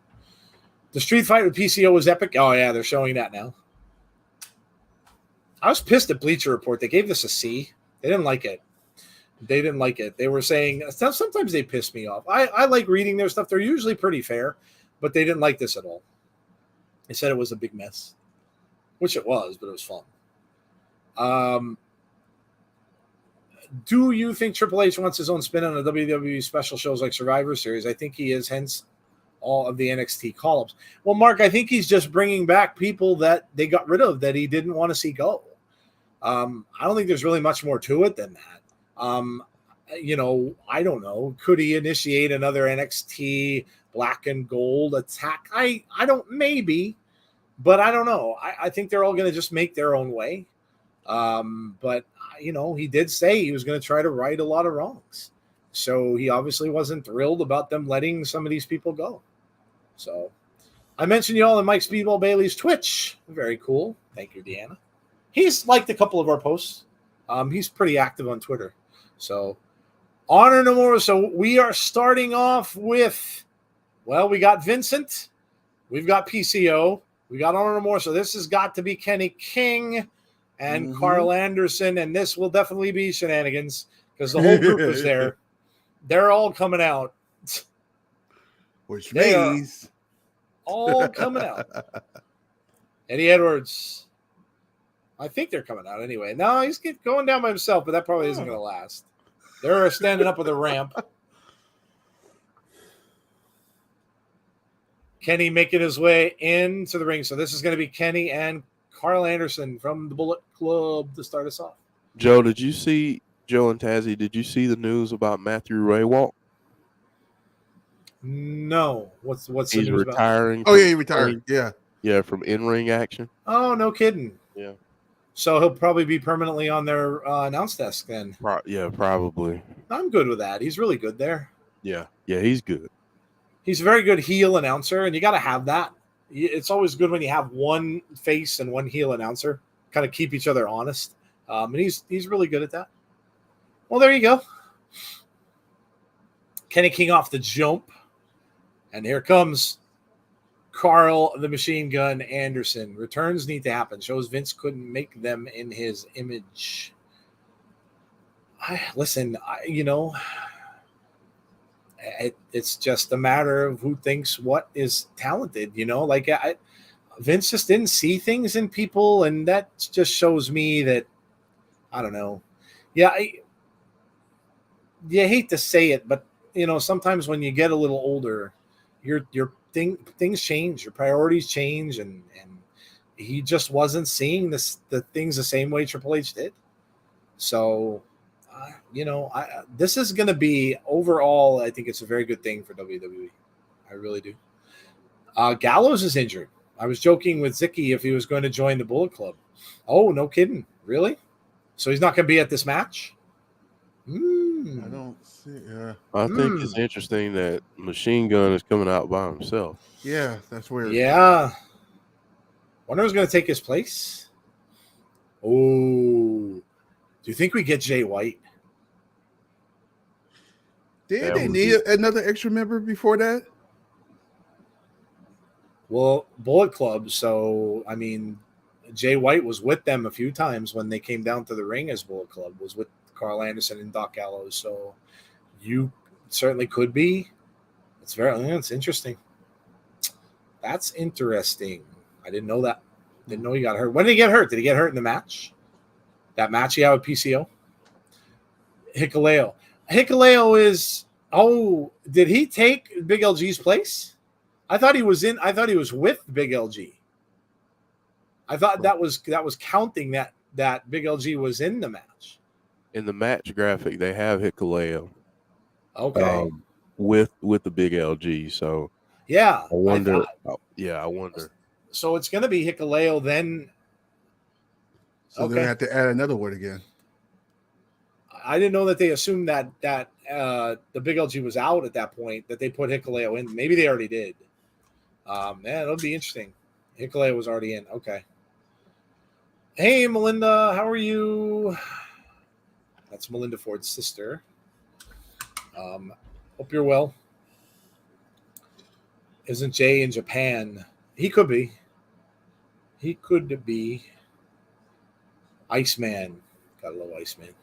The street fight with PCO was epic. Oh yeah, they're showing that now. I was pissed at Bleacher Report. They gave this a C. They didn't like it. They were saying sometimes they piss me off. I like reading their stuff. They're usually pretty fair. But they didn't like this at all. They said it was a big mess, which it was, but it was fun. Do you think Triple H wants his own spin on the WWE special shows like Survivor Series? I think he is, hence all of the NXT call-ups. Well, Mark, I think he's just bringing back people that they got rid of that he didn't want to see go. I don't think there's really much more to it than that. I don't know. Could he initiate another NXT Black and Gold attack? I don't, maybe, but I don't know. I think they're all going to just make their own way. But he did say he was going to try to right a lot of wrongs. So he obviously wasn't thrilled about them letting some of these people go. So I mentioned y'all in Mike Speedball Bailey's Twitch. Very cool. Thank you, Deanna. He's liked a couple of our posts. He's pretty active on Twitter. So honor no more. So we are starting off with, we got Vincent, we've got PCO, we got Honor No More. So this has got to be Kenny King and Karl Anderson, and this will definitely be Shenanigans because the whole group is there. They're all coming out. Which means all coming out. Eddie Edwards. I think they're coming out anyway. No, he's going down by himself, but that probably isn't going to last. They're standing up with a ramp. Kenny making his way into the ring. So this is going to be Kenny and Karl Anderson from the Bullet Club to start us off. Joe and Tazzy, did you see the news about Matthew Raywalk? No. What's the news He's retiring. About? Oh, yeah, he retired. Yeah, from in-ring action. Oh, no kidding. Yeah. So he'll probably be permanently on their announce desk then. Yeah, probably. I'm good with that. He's really good there. Yeah, he's good. He's a very good heel announcer, and you got to have that. It's always good when you have one face and one heel announcer, kind of keep each other honest. And he's really good at that. Well, there you go. Kenny King off the jump. And here comes Karl the Machine Gun Anderson. Returns need to happen. Shows Vince couldn't make them in his image. It's just a matter of who thinks what is talented. Vince just didn't see things in people, and that just shows me that, I don't know. Yeah, you hate to say it, but sometimes when you get a little older, things change, your priorities change, and he just wasn't seeing the things the same way Triple H did. So, this is going to be overall, I think it's a very good thing for WWE. I really do. Gallows is injured. I was joking with Zicky if he was going to join the Bullet Club. Oh, no kidding. Really? So he's not going to be at this match? I don't see. Yeah. I think it's interesting that Machine Gun is coming out by himself. Yeah, that's weird. Yeah. Wonder who's going to take his place. Oh, do you think we get Jay White? Did they need another extra member before that? Well, Bullet Club. So, Jay White was with them a few times when they came down to the ring as Bullet Club, was with Karl Anderson and Doc Gallows. So you certainly could be. It's interesting. That's interesting. I didn't know that. Didn't know he got hurt. When did he get hurt? Did he get hurt in the match? That match he had with PCO? Hikuleo. Hikuleo is, did he take Big LG's place? I thought he was with Big LG. I thought that was counting that Big LG was in the match. In the match graphic, they have Hikuleo. Okay. With the Big LG. So yeah, I wonder. I wonder. So it's going to be Hikuleo then. So they're going to have to add another one again. I didn't know that they assumed that the Big LG was out at that point, that they put Hikuleo in. Maybe they already did. It'll be interesting. Hikuleo was already in. Okay. Hey, Melinda, how are you? That's Melinda Ford's sister. Hope you're well. Isn't Jay in Japan? He could be. He could be. Iceman. Gotta love Iceman.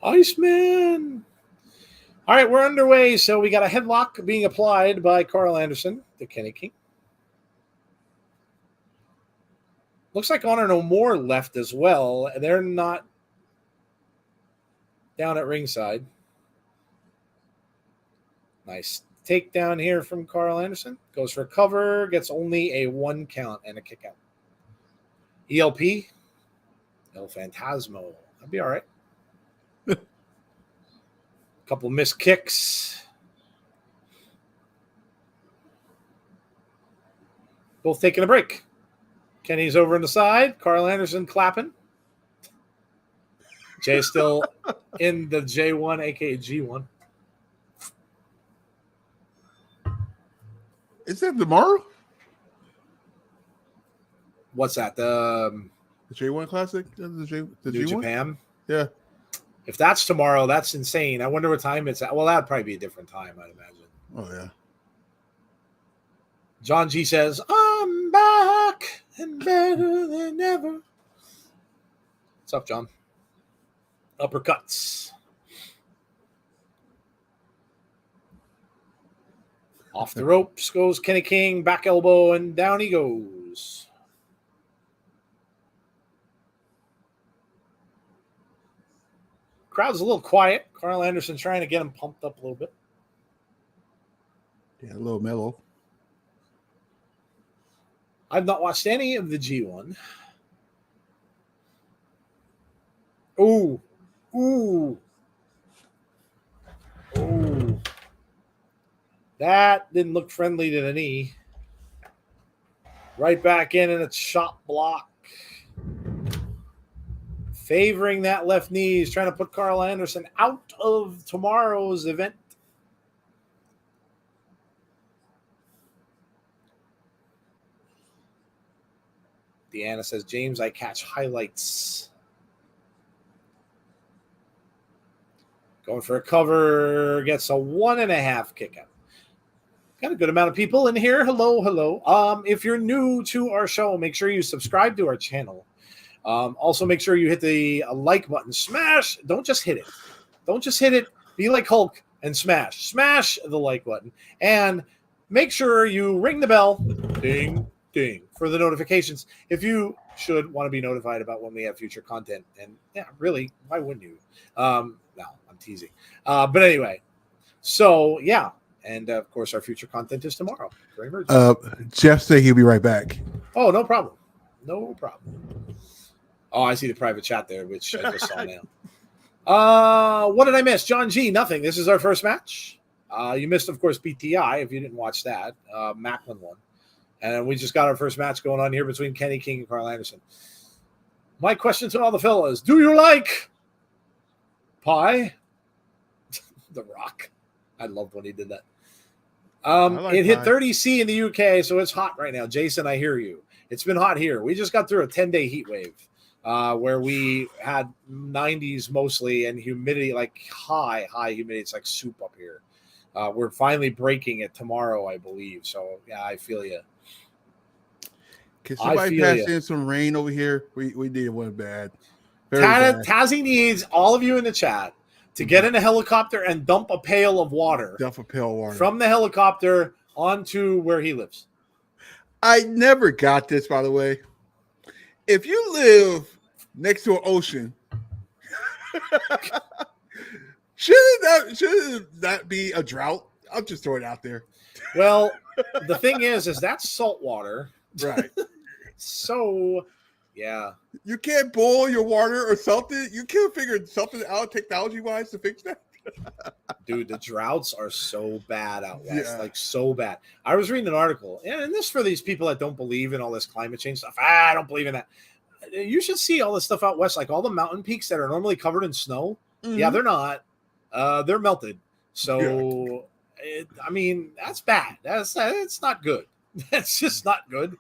Iceman. All right, we're underway. So we got a headlock being applied by Karl Anderson to Kenny King. Looks like Honor No More left as well. They're not down at ringside. Nice takedown here from Karl Anderson. Goes for a cover. Gets only a 1 count and a kick out. ELP. El Phantasmo. That'd be all right. Couple missed kicks. Both taking a break. Kenny's over on the side. Karl Anderson clapping. Jay's still in the J1, aka G1. Is that tomorrow? What's that? The J1 Classic? The New G1? Japan? Yeah. If that's tomorrow, that's insane. I wonder what time it's at. Well, that'd probably be a different time, I'd imagine. Oh, yeah. John G says, I'm back and better than ever. What's up, John? Uppercuts. Off the ropes goes Kenny King, back elbow, and down he goes. Crowd's a little quiet. Karl Anderson trying to get him pumped up a little bit. Yeah, a little mellow. I've not watched any of the G1. Ooh. Ooh. Ooh. That didn't look friendly to the knee. Right back in a chop block. favoring that left knee. He's trying to put Karl Anderson out of tomorrow's event. Deanna says, James, I catch highlights. Going for a cover, gets a 1.5 kick out. Got a good amount of people in here. Hello, hello. If you're new to our show, make sure you subscribe to our channel. Also, make sure you hit the like button. Smash. Don't just hit it. Don't just hit it. Be like Hulk and smash. Smash the like button. And make sure you ring the bell. Ding, ding. For the notifications. If you should want to be notified about when we have future content. And yeah, really, why wouldn't you? No, I'm teasing. But anyway. So, yeah. And, of course, our future content is tomorrow. Very much. Jeff said he'll be right back. Oh, no problem. No problem. Oh, I see the private chat there, which I just saw now. What did I miss? John G, nothing. This is our first match. You missed, of course, PTI if you didn't watch that. Maclin won. And we just got our first match going on here between Kenny King and Karl Anderson. My question to all the fellas, do you like pie? The Rock. I loved when he did that. It hit 30C in the UK, so it's hot right now. Jason, I hear you. It's been hot here. We just got through a 10-day heat wave where we had 90s mostly and humidity, like high humidity. It's like soup up here. We're finally breaking it tomorrow, I believe. So, yeah, I feel you. Can somebody pass in some rain over here? We did one bad. Tazzy needs all of you in the chat to get in a helicopter and dump a pail of water. From the helicopter onto where he lives. I never got this, by the way. If you live next to an ocean, shouldn't that be a drought? I'll just throw it out there. Well, the thing is that's salt water. Right. So, yeah. You can't boil your water or something. You can't figure something out technology-wise to fix that. Dude, the droughts are so bad out west, like so bad. I was reading an article, and this for these people that don't believe in all this climate change stuff. I don't believe in that. You should see all this stuff out west, like all the mountain peaks that are normally covered in snow. Mm-hmm. Yeah, they're not. They're melted. So, I mean, that's bad. It's not good. That's just not good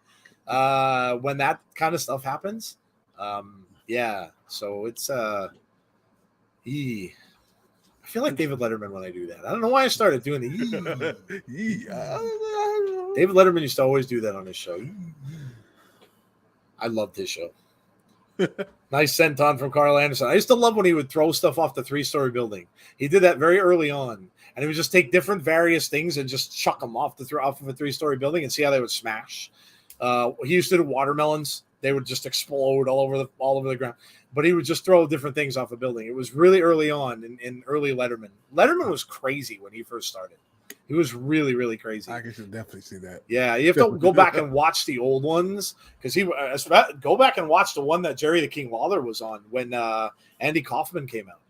when that kind of stuff happens. Yeah, so it's I feel like David Letterman when I do that. I don't know why I started doing the David Letterman used to always do that on his show. I loved his show. Nice senton from Karl Anderson. I used to love when he would throw stuff off the 3-story building. He did that very early on, and he would just take different various things and just chuck them off of a 3-story building and see how they would smash. He used to do watermelons. They would just explode all over the ground. But he would just throw different things off a building. It was really early on in early Letterman. Letterman was crazy when he first started. He was really, really crazy. I can definitely see that. Yeah, you have to go back and watch the old ones because go back and watch the one that Jerry the King Lawler was on when Andy Kaufman came out.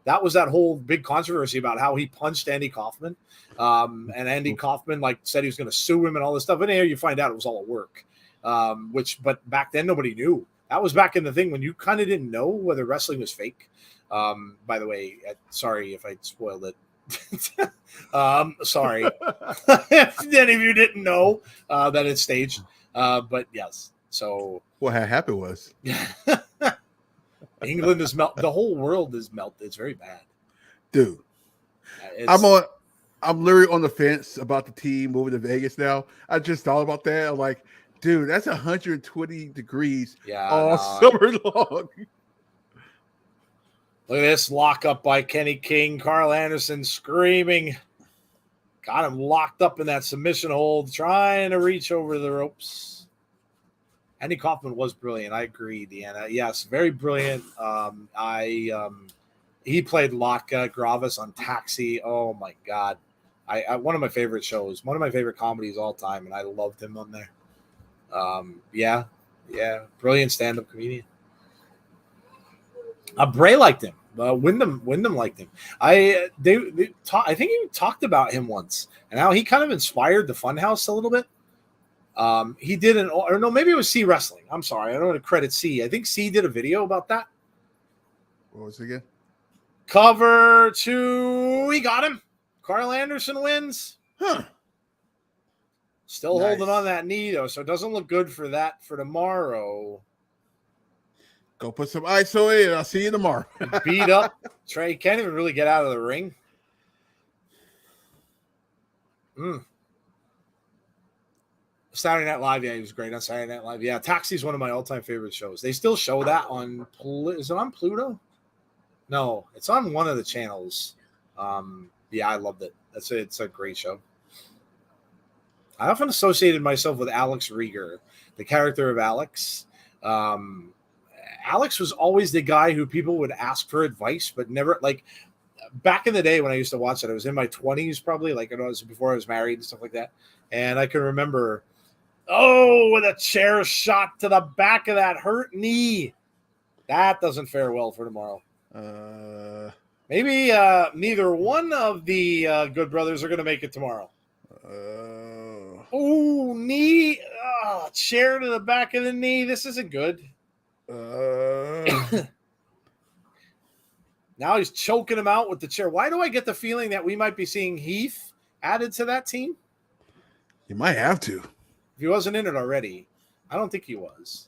That was that whole big controversy about how he punched Andy Kaufman. And Andy Kaufman said he was going to sue him and all this stuff. And here you find out it was all a work. But back then nobody knew. That was back in the thing when you kind of didn't know whether wrestling was fake. By the way, sorry if I spoiled it. Sorry if any of you didn't know that it's staged. But yes. So what had happened was England is melted. The whole world is melted. It's very bad, dude. I'm literally on the fence about the team moving to Vegas now. I just thought about that. I'm like, dude, that's 120 degrees all summer long. Look at this lockup by Kenny King. Karl Anderson screaming. Got him locked up in that submission hold, trying to reach over the ropes. Andy Kaufman was brilliant. I agree, Deanna. Yes, very brilliant. He played Latka Gravis on Taxi. Oh, my God. I one of my favorite shows, one of my favorite comedies all time, and I loved him on there. Yeah, brilliant stand-up comedian. Bray liked him. Wyndham liked him. I think he talked about him once and how he kind of inspired the Funhouse a little bit. He did maybe it was C Wrestling. I'm sorry, I don't want to credit C. I think C did a video about that. What was it again? Cover 2. We got him. Karl Anderson wins. Huh. Still Nice. holding on that knee, though, so it doesn't look good for that for tomorrow. Go put some ISO in. I'll see you tomorrow. Beat up. Trey can't even really get out of the ring. Saturday Night Live, yeah, he was great on Saturday Night Live. Yeah, Taxi's one of my all-time favorite shows. They still show that on, is it on Pluto? No, it's on one of the channels. Yeah, I loved it. It's a great show. I often associated myself with Alex Rieger, the character of Alex. Alex was always the guy who people would ask for advice, but never, like, back in the day when I used to watch it, I was in my 20s probably, like it was before I was married and stuff like that. And I can remember, with a chair shot to the back of that hurt knee. That doesn't fare well for tomorrow. Maybe neither one of the Good Brothers are going to make it tomorrow. Knee. Chair to the back of the knee. This isn't good. Now he's choking him out with the chair. Why do I get the feeling that we might be seeing Heath added to that team? You might have to. If he wasn't in it already. I don't think he was.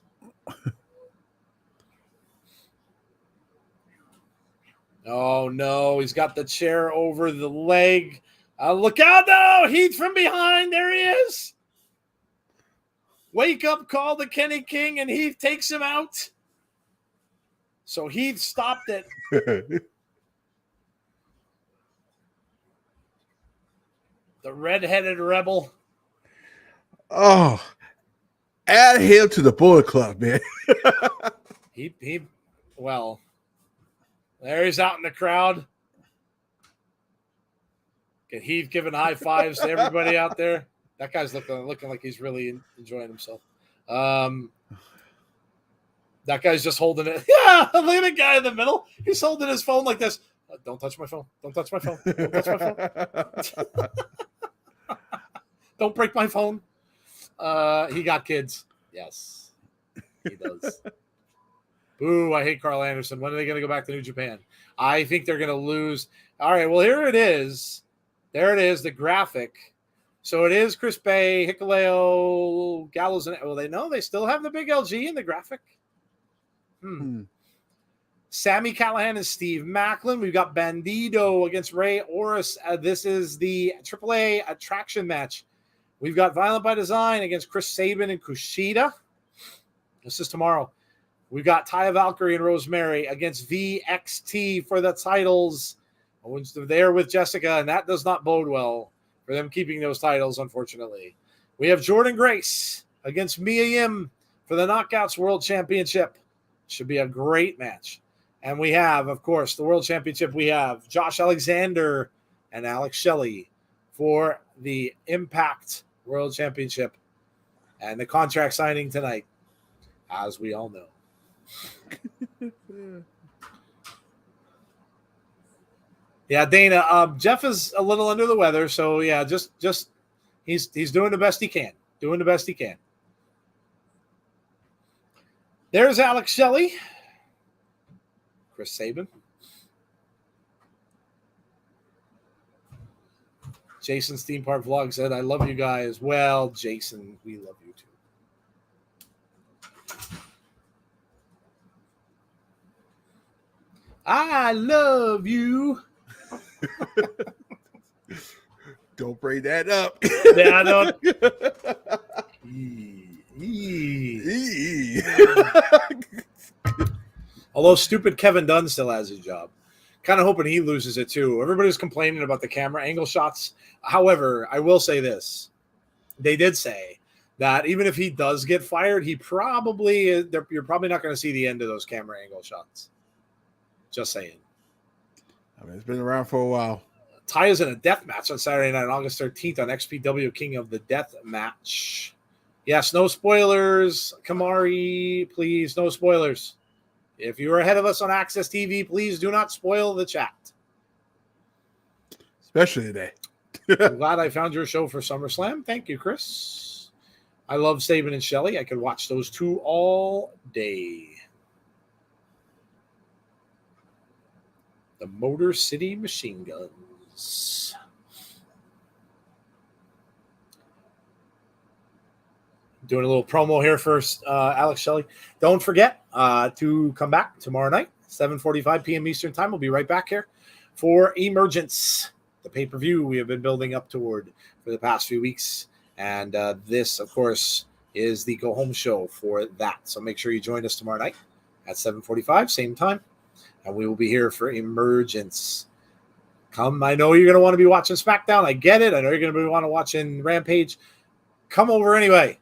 Oh, no. He's got the chair over the leg. Look out, though. Heath from behind. There he is. Wake up call to Kenny King, and Heath takes him out. So Heath stopped it. The redheaded rebel. Oh, add him to the Bullet Club, man. Well, there he's out in the crowd. Get Heath giving high fives to everybody out there. That guy's looking like he's really enjoying himself. That guy's just holding it. Yeah, look at the guy in the middle. He's holding his phone like this. Don't touch my phone. Don't touch my phone. Don't touch my phone. Don't break my phone. He got kids. Yes, he does. Boo, I hate Karl Anderson. When are they going to go back to New Japan? I think they're going to lose. All right, well, here it is. There it is, the graphic. So it is Chris Bay, Hikuleo, Gallows, and they still have the big LG in the graphic. Sammy Callahan and Steve Maclin. We've got Bandido against Ray Oris. This is the AAA attraction match. We've got Violent by Design against Chris Sabin and Kushida. This is tomorrow. We've got Taya Valkyrie and Rosemary against VXT for the titles. They're there with Jessica, and that does not bode well for them keeping those titles, unfortunately. We have Jordan Grace against Mia Yim for the Knockouts World Championship. Should be a great match. And we have, of course, the World Championship. We have Josh Alexander and Alex Shelley for the Impact World Championship. And the contract signing tonight, as we all know. Yeah, Dana, Jeff is a little under the weather, so yeah, just he's doing the best he can. Doing the best he can. There's Alex Shelley. Chris Sabin. Jason's Theme Park Vlog said, I love you guys. Well, Jason, we love you too. I love you. Don't bring that up. Yeah, I don't. Although stupid Kevin Dunn still has his job. Kind of hoping he loses it too. Everybody's complaining about the camera angle shots. However, I will say this. They did say that even if he does get fired, you're probably not going to see the end of those camera angle shots. Just saying. I mean, it's been around for a while. Taya's in a death match on Saturday night, August 13th on XPW King of the Death Match. Yes, no spoilers. Kamari, please, no spoilers. If you are ahead of us on Access TV, please do not spoil the chat. Especially today. I'm glad I found your show for SummerSlam. Thank you, Chris. I love Sabin and Shelley. I could watch those two all day. the Motor City Machine Guns. Doing a little promo here first, Alex Shelley. Don't forget to come back tomorrow night, 7:45 p.m. Eastern Time. We'll be right back here for Emergence, the pay-per-view we have been building up toward for the past few weeks. And this, of course, is the go-home show for that. So make sure you join us tomorrow night at 7:45, same time. And we will be here for Emergence. Come, I know you're going to want to be watching SmackDown. I get it. I know you're going to want to watching Rampage. Come over anyway.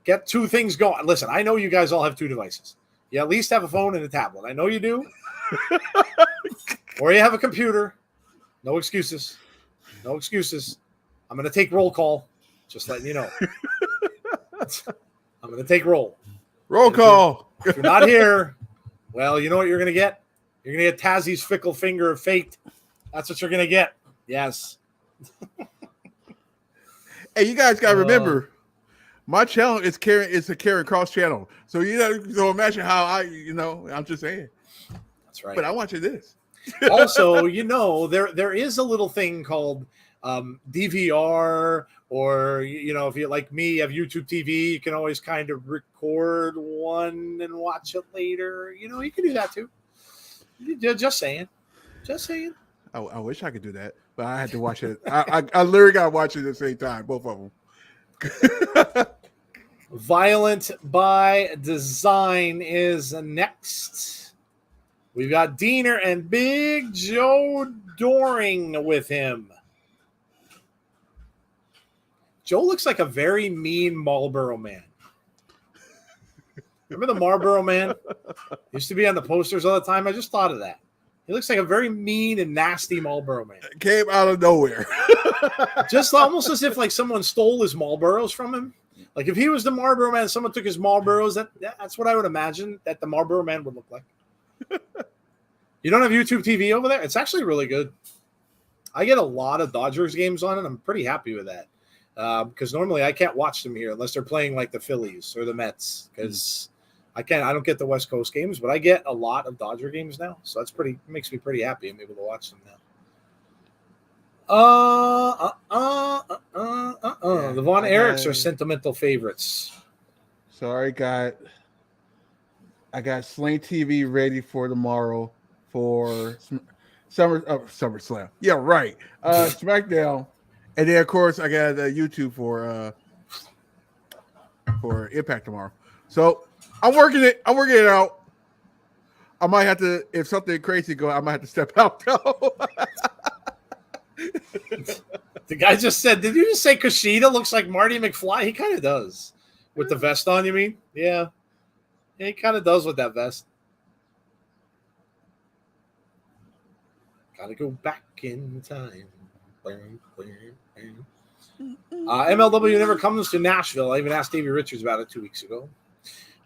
Get two things going. Listen, I know you guys all have two devices. You at least have a phone and a tablet. I know you do. Or you have a computer. No excuses. No excuses. I'm going to take roll call. Just letting you know. I'm going to take roll. Roll call. If you're not here, well, you know what you're going to get? You're going to get Tazzy's fickle finger of fate. That's what you're going to get. Yes. Hey, you guys got to remember, my channel is a Karen Cross channel. So, so imagine how I'm just saying. That's right. But I want you this. Also, there is a little thing called DVR, or, if you like me, have YouTube TV, you can always kind of record one and watch it later. You can do that too. Just saying. Just saying. I wish I could do that, but I had to watch it. I literally got to watch it at the same time, both of them. Violent by Design is next. We've got Diener and Big Joe Doring with him. Joe looks like a very mean Marlboro man. Remember the Marlboro man? Used to be on the posters all the time. I just thought of that. He looks like a very mean and nasty Marlboro man. Came out of nowhere. Just almost as if like someone stole his Marlboros from him. Like if he was the Marlboro man, someone took his Marlboros. That's what I would imagine that the Marlboro man would look like. You don't have YouTube TV over there? It's actually really good. I get a lot of Dodgers games on it. I'm pretty happy with that. Because normally I can't watch them here unless they're playing like the Phillies or the Mets. Because I don't get the West Coast games, but I get a lot of Dodger games now. So that's makes me pretty happy. I'm able to watch them now. The Von Erichs are sentimental favorites. So I got Sling TV ready for tomorrow for SummerSlam. Yeah, right. SmackDown, and then of course I got YouTube for Impact tomorrow. So I'm working it out. I might have to, if something crazy goes, I might have to step out though. The guy just said, did you just say Kushida looks like Marty McFly? He kind of does. With the vest on, you mean? Yeah. Yeah, he kind of does with that vest. Gotta go back in time. MLW never comes to Nashville. I even asked Davey Richards about it 2 weeks ago.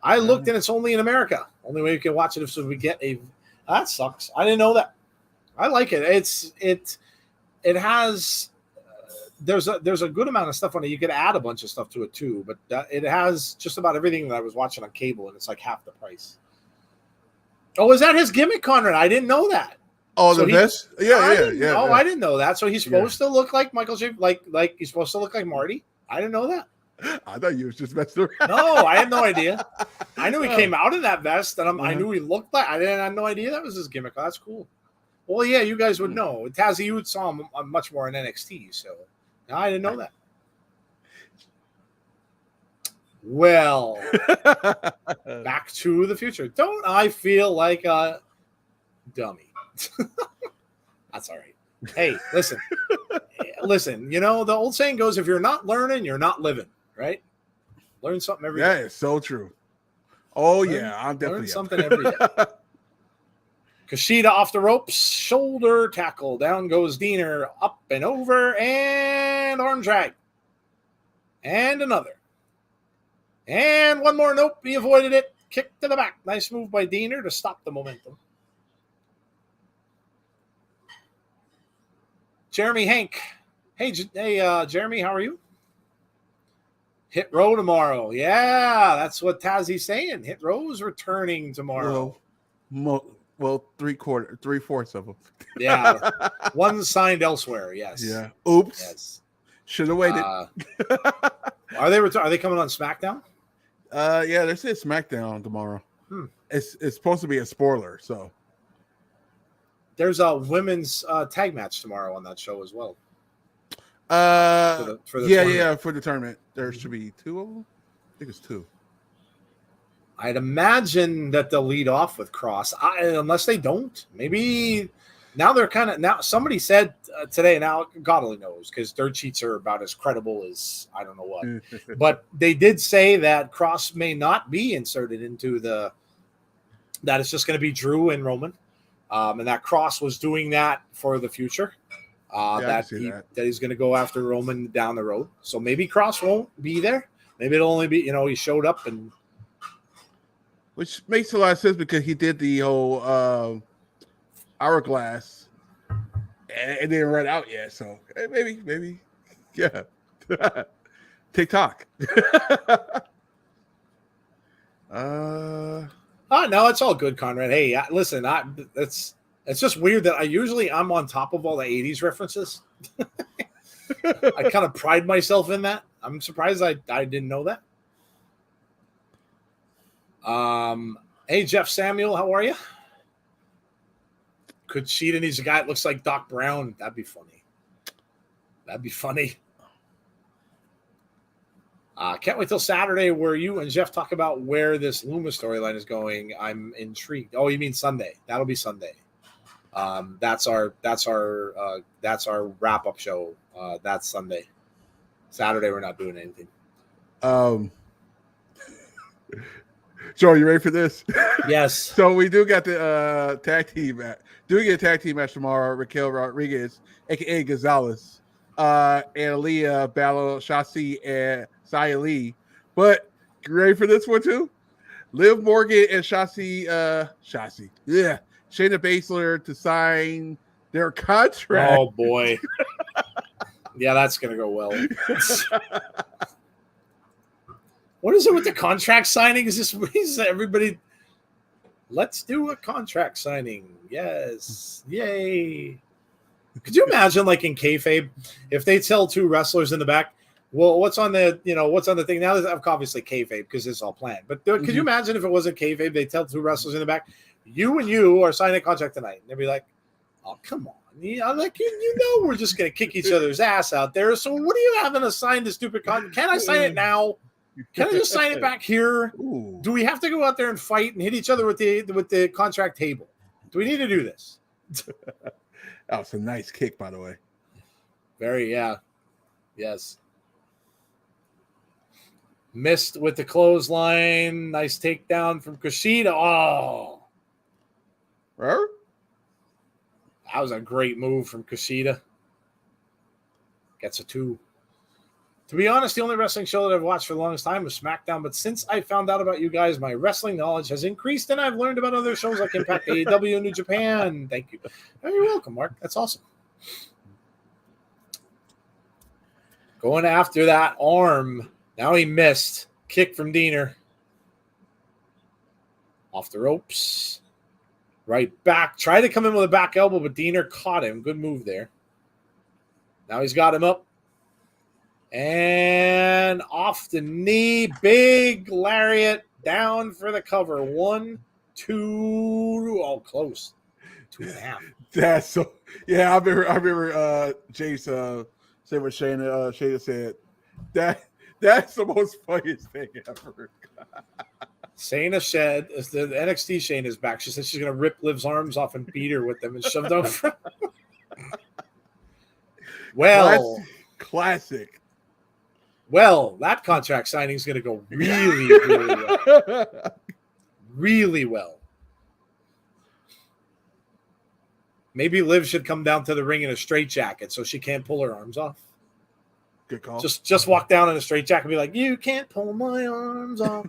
I looked and it's only in America. Only way you can watch it is if we get a... That sucks. I didn't know that. I like it. It has... There's a good amount of stuff on it. You could add a bunch of stuff to it too, but it has just about everything that I was watching on cable, and it's like half the price. Oh, is that his gimmick, Conrad? I didn't know that. Oh, so the vest? Yeah. I didn't know that. So he's supposed to look like Michael J. Like he's supposed to look like Marty. I didn't know that. I thought you was just messing around. No, I had no idea. I knew he came out in that vest, and I knew he looked like. I had no idea that was his gimmick. Oh, that's cool. Well, yeah, you guys would know. Tazzy, you saw him much more in NXT, so I didn't know that. Well, Back to the Future. Don't I feel like a dummy? That's all right. Hey, listen. You know, the old saying goes, if you're not learning, you're not living, right? Learn something every day. Yeah, it's so true. Oh, I'm definitely learn something every day. Kushida off the ropes, shoulder tackle. Down goes Diener, up and over, and arm drag. And another. And one more. Nope, he avoided it. Kick to the back. Nice move by Diener to stop the momentum. Jeremy Hank. Hey, Jeremy, how are you? Hit Row tomorrow. Yeah, that's what Tazzy's saying. Hit Row's returning tomorrow. Well, three-fourths of them. Yeah, one signed elsewhere. Yes. Yeah. Oops. Yes. Should have waited. Are they coming on SmackDown? Yeah, they said SmackDown tomorrow. It's supposed to be a spoiler, so there's a women's tag match tomorrow on that show as well. For the tournament. for the tournament. There should be 2 of them. I think it's 2. I'd imagine that they'll lead off with Cross, unless they don't. Maybe now they're kind of now. Somebody said today. Now God only knows because dirt sheets are about as credible as I don't know what. But they did say that Cross may not be inserted into the. That it's just going to be Drew and Roman, and that Cross was doing that for the future. That he's going to go after Roman down the road. So maybe Cross won't be there. Maybe it'll only be he showed up and. Which makes a lot of sense because he did the whole hourglass and it didn't run out yet. So maybe, yeah. TikTok. Oh no, it's all good, Conrad. Hey, listen, it's just weird that I'm on top of all the '80s references. I kind of pride myself in that. I'm surprised I didn't know that. Hey Jeff Samuel, how are you? Kushida needs a guy that looks like Doc Brown. That'd be funny. Can't wait till Saturday where you and Jeff talk about where this Luma storyline is going. I'm intrigued. Oh, you mean Sunday? That'll be Sunday. That's our wrap up show. That's Sunday. Saturday we're not doing anything. Joe, you ready for this? Yes. So we do got the tag team match. Do get a tag team match tomorrow? Raquel Rodriguez, aka Gonzalez, and Aaliyah battle Shotzi and Xia Li. But you ready for this one too? Liv Morgan and Shotzi, yeah, Shayna Baszler to sign their contract. Oh boy. Yeah, that's gonna go well. What is it with the contract signing? Is this everybody? Let's do a contract signing. Yes. Yay. Could you imagine, like in kayfabe, if they tell 2 wrestlers in the back, well, what's on the thing now? That's obviously kayfabe because it's all planned. But could you imagine if it wasn't kayfabe, they tell 2 wrestlers in the back, you and you are signing a contract tonight. And they'd be like, oh, come on. Like we're just going to kick each other's ass out there. So what are you having to sign the stupid contract? Can I sign it now? Can I just sign it back here? Ooh. Do we have to go out there and fight and hit each other with the contract table? Do we need to do this? That was a nice kick, by the way. Very, yeah. Yes. Missed with the clothesline. Nice takedown from Kushida. Oh. Huh? That was a great move from Kushida. Gets a 2. To be honest, the only wrestling show that I've watched for the longest time was SmackDown, but since I found out about you guys, my wrestling knowledge has increased, and I've learned about other shows like Impact, AEW, and New Japan. Thank you. Oh, you're welcome, Mark. That's awesome. Going after that arm. Now he missed. Kick from Diener. Off the ropes. Right back. Tried to come in with a back elbow, but Diener caught him. Good move there. Now he's got him up. And off the knee, big lariat down for the cover. 1, 2, oh, close. 2.5. That's so. Yeah, I remember. Jace said what Shayna said. That's the most funniest thing ever. Shayna said, the NXT Shayna is back. She said she's going to rip Liv's arms off and beat her with them and shove them. Well, classic. Well, that contract signing is going to go really, really well. Really well. Maybe Liv should come down to the ring in a straitjacket so she can't pull her arms off. Good call. Just walk down in a straitjacket and be like, you can't pull my arms off.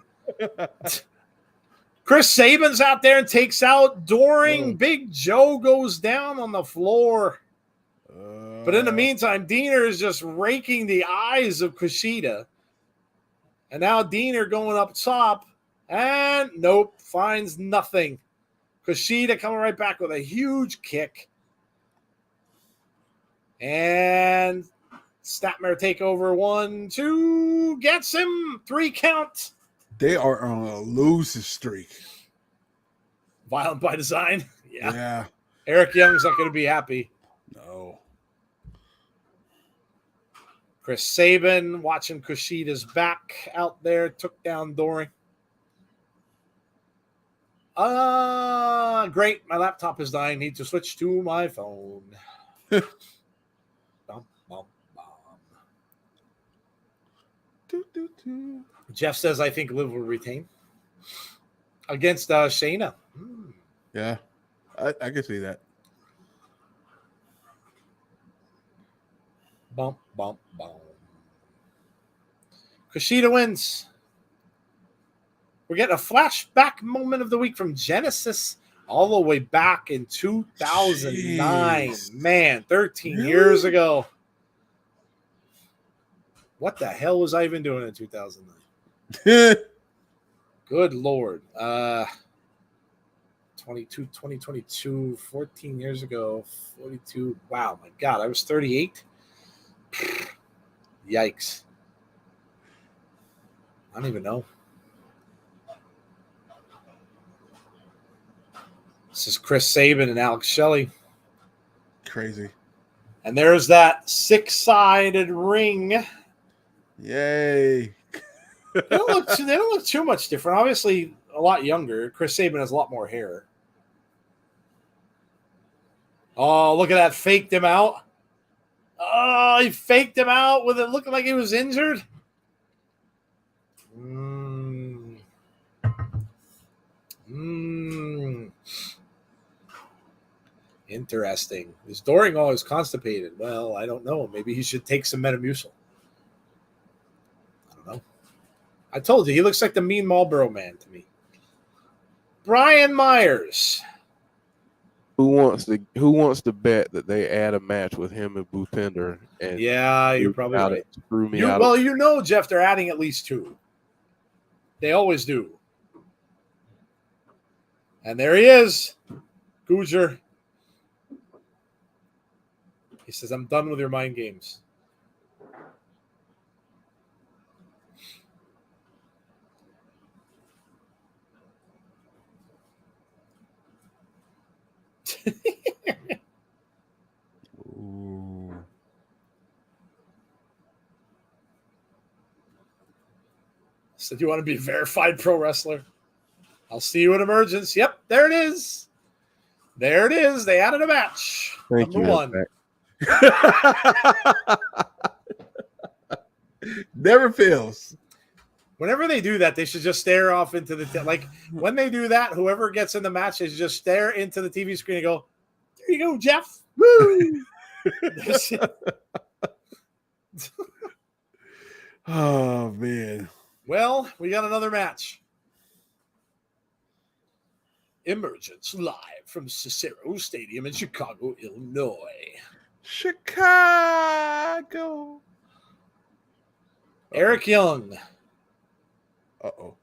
Chris Sabin's out there and takes out Doring. Big Joe goes down on the floor. But in the meantime, Diener is just raking the eyes of Kushida. And now Diener going up top. And nope, finds nothing. Kushida coming right back with a huge kick. And Statmare takeover. 1, 2. Gets him. 3 count. They are on a losing streak. Violent by design. Yeah. Eric Young's not going to be happy. No. Chris Sabin watching Kushida's back out there. Took down Doring. Great. My laptop is dying. Need to switch to my phone. Bum, bum, bum. Jeff says, I think Liv will retain against Shayna. Yeah. I can see that. Bump, bump, bump. Kushida wins. We're getting a flashback moment of the week from Genesis all the way back in 2009. Jeez. Man, 13 Really? years ago. What the hell was I even doing in 2009? Good Lord. 2022, 14 years ago, 42. Wow, my God, I was 38. Yikes. I don't even know. This is Chris Sabin and Alex Shelley. Crazy. And there's that 6-sided ring. Yay. They don't look too much different. Obviously, a lot younger. Chris Sabin has a lot more hair. Oh, look at that. Faked him out. Oh, he faked him out with it looking like he was injured. Interesting. Is Doring always constipated? Well, I don't know. Maybe he should take some Metamucil. I don't know. I told you, he looks like the mean Marlboro man to me. Brian Myers. Who wants to bet that they add a match with him and Butender? And Yeah, you're probably right. Screw me out. Well, you know, Jeff, they're adding at least 2. They always do. And there he is, Googer. He says, I'm done with your mind games. Ooh. Said, you want to be a verified pro wrestler? I'll see you at Emergence. Yep, there it is. There it is. They added a match. Thank Number you, 1. Never fails. Whenever they do that, they should just stare off into the like when they do that, whoever gets in the match, they should just stare into the TV screen and go, there you go, Jeff. Woo! Oh, man. Well, we got another match. Emergence live from Cicero Stadium in Chicago, Illinois. Chicago. Eric Young. Uh-oh.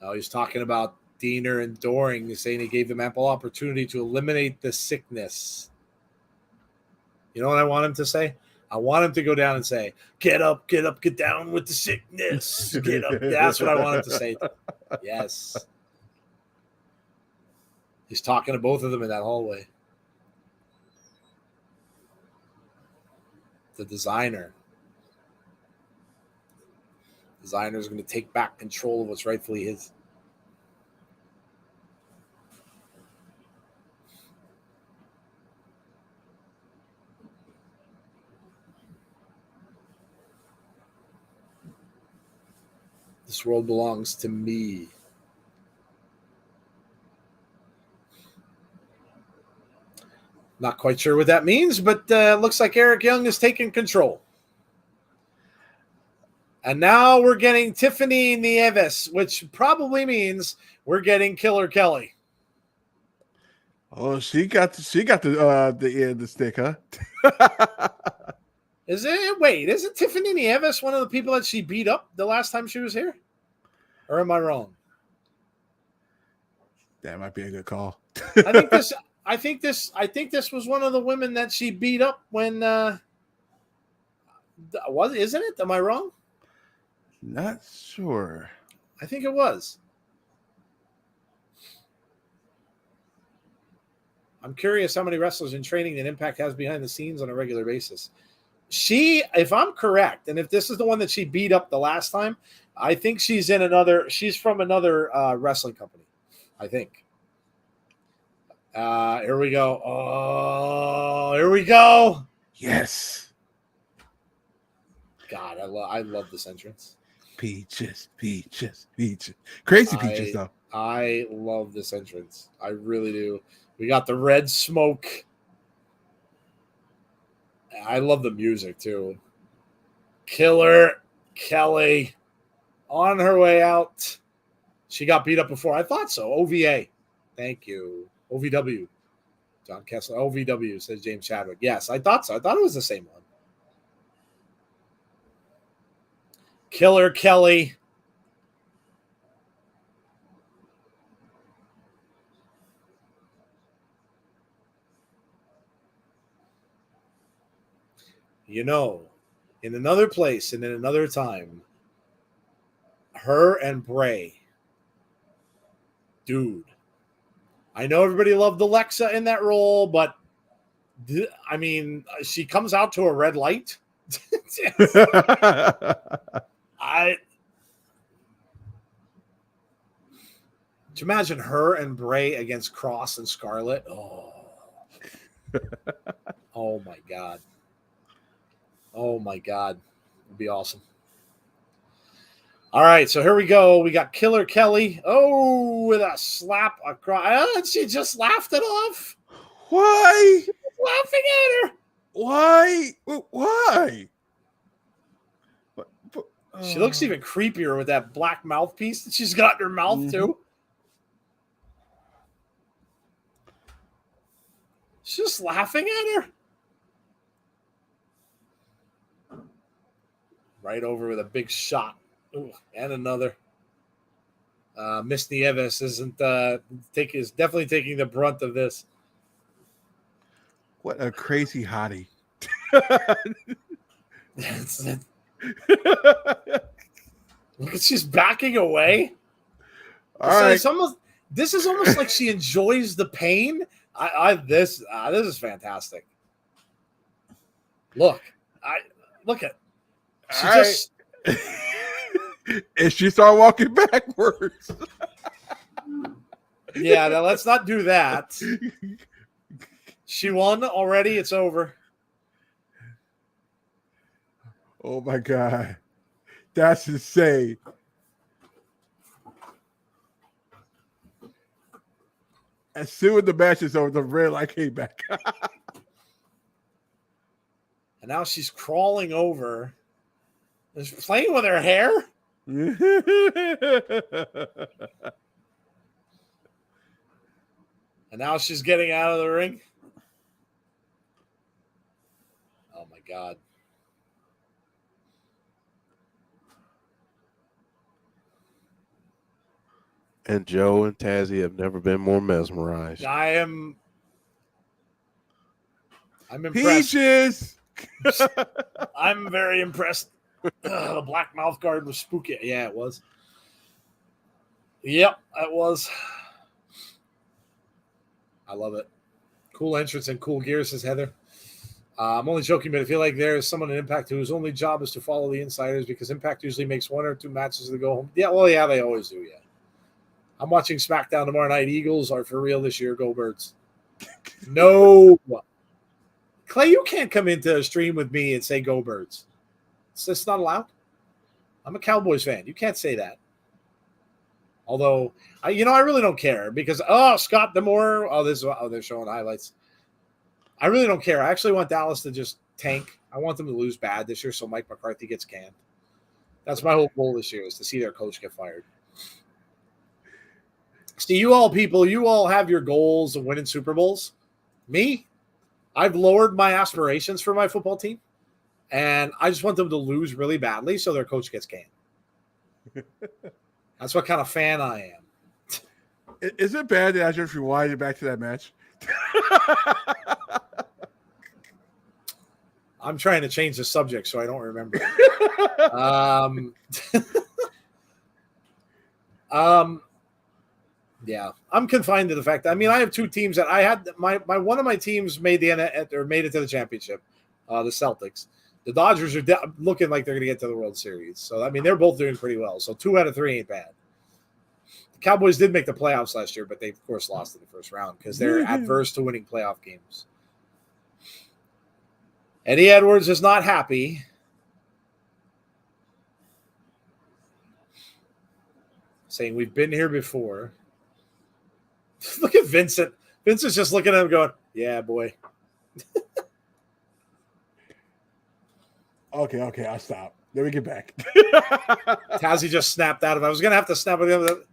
Oh, he's talking about Diener and Doring. He's saying he gave them ample opportunity to eliminate the sickness. You know what I want him to say? I want him to go down and say, get up, get down with the sickness. Get up. That's what I want him to say. Yes. He's talking to both of them in that hallway. The designer. Designer's going to take back control of what's rightfully his. This world belongs to me. Not quite sure what that means, but looks like Eric Young is taking control. And now we're getting Tiffany Nieves, which probably means we're getting Killer Kelly. Oh, she got the end of the stick, huh? Isn't Tiffany Nieves one of the people that she beat up the last time she was here? Or am I wrong? That might be a good call. I think this was one of the women that she beat up when isn't it? Am I wrong? Not sure. I think it was. I'm curious how many wrestlers in training that Impact has behind the scenes on a regular basis. She, if I'm correct, and if this is the one that she beat up the last time, I think she's from another wrestling company. I think. Here we go. Oh, here we go. Yes. God, I love this entrance. Peaches. Crazy peaches, though. I love this entrance. I really do. We got the red smoke. I love the music, too. Killer Kelly on her way out. She got beat up before. I thought so. OVA. Thank you. OVW. John Kessler. OVW, says James Chadwick. Yes, I thought so. I thought it was the same one. Killer Kelly. You know, in another place and in another time, her and Bray, dude, I know everybody loved Alexa in that role, but I mean, she comes out to a red light. To imagine her and Bray against Cross and Scarlett. Oh my God. Oh my God. It'd be awesome. All right, so here we go. We got Killer Kelly. Oh, with a slap across. She just laughed it off. Why? Laughing at her. Why? Why? She looks even creepier with that black mouthpiece that she's got in her mouth, too. She's just laughing at her. Right over with a big shot. Ooh, and another. Miss Nieves is definitely taking the brunt of this. What a crazy hottie. Look at she's backing away. All right. This is almost like she enjoys the pain. This is fantastic. Look at. She just. And she started walking backwards. Yeah, now let's not do that. She won already. It's over. Oh my God. That's insane. As soon as the match is over, the red light came back. And now she's crawling over. She's playing with her hair. And now she's getting out of the ring. Oh my God. And Joe and Tazzy have never been more mesmerized. I'm impressed. Peaches. I'm very impressed. The black mouth guard was spooky. Yeah, it was. Yep, it was. I love it. Cool entrance and cool gear, says Heather. I'm only joking, but I feel like there is someone in Impact whose only job is to follow the insiders because Impact usually makes one or two matches to go home. Yeah, well, yeah, they always do, yeah. I'm watching SmackDown tomorrow night. Eagles are for real this year. Go Birds. No. Clay, you can't come into a stream with me and say go Birds. It's just not allowed. I'm a Cowboys fan. You can't say that. Although, I really don't care because, Scott D'Amore. They're showing highlights. I really don't care. I actually want Dallas to just tank. I want them to lose bad this year so Mike McCarthy gets canned. That's my whole goal this year is to see their coach get fired. See, you all have your goals of winning Super Bowls. Me, I've lowered my aspirations for my football team, and I just want them to lose really badly so their coach gets canned. That's what kind of fan I am. Is it bad that I just rewinded back to that match? I'm trying to change the subject so I don't remember. Yeah, I'm confined to the fact that, I mean, I have two teams that I had. My one of my teams made made it to the championship, the Celtics. The Dodgers are looking like they're going to get to the World Series. So I mean, they're both doing pretty well. So 2 out of 3 ain't bad. The Cowboys did make the playoffs last year, but they of course lost in the first round because they're adverse to winning playoff games. Eddie Edwards is not happy. Saying we've been here before. Look at Vincent. Vincent's just looking at him going, yeah, boy. Okay, I'll stop. Let me get back. Tazzy just snapped out of it. I was going to have to snap it.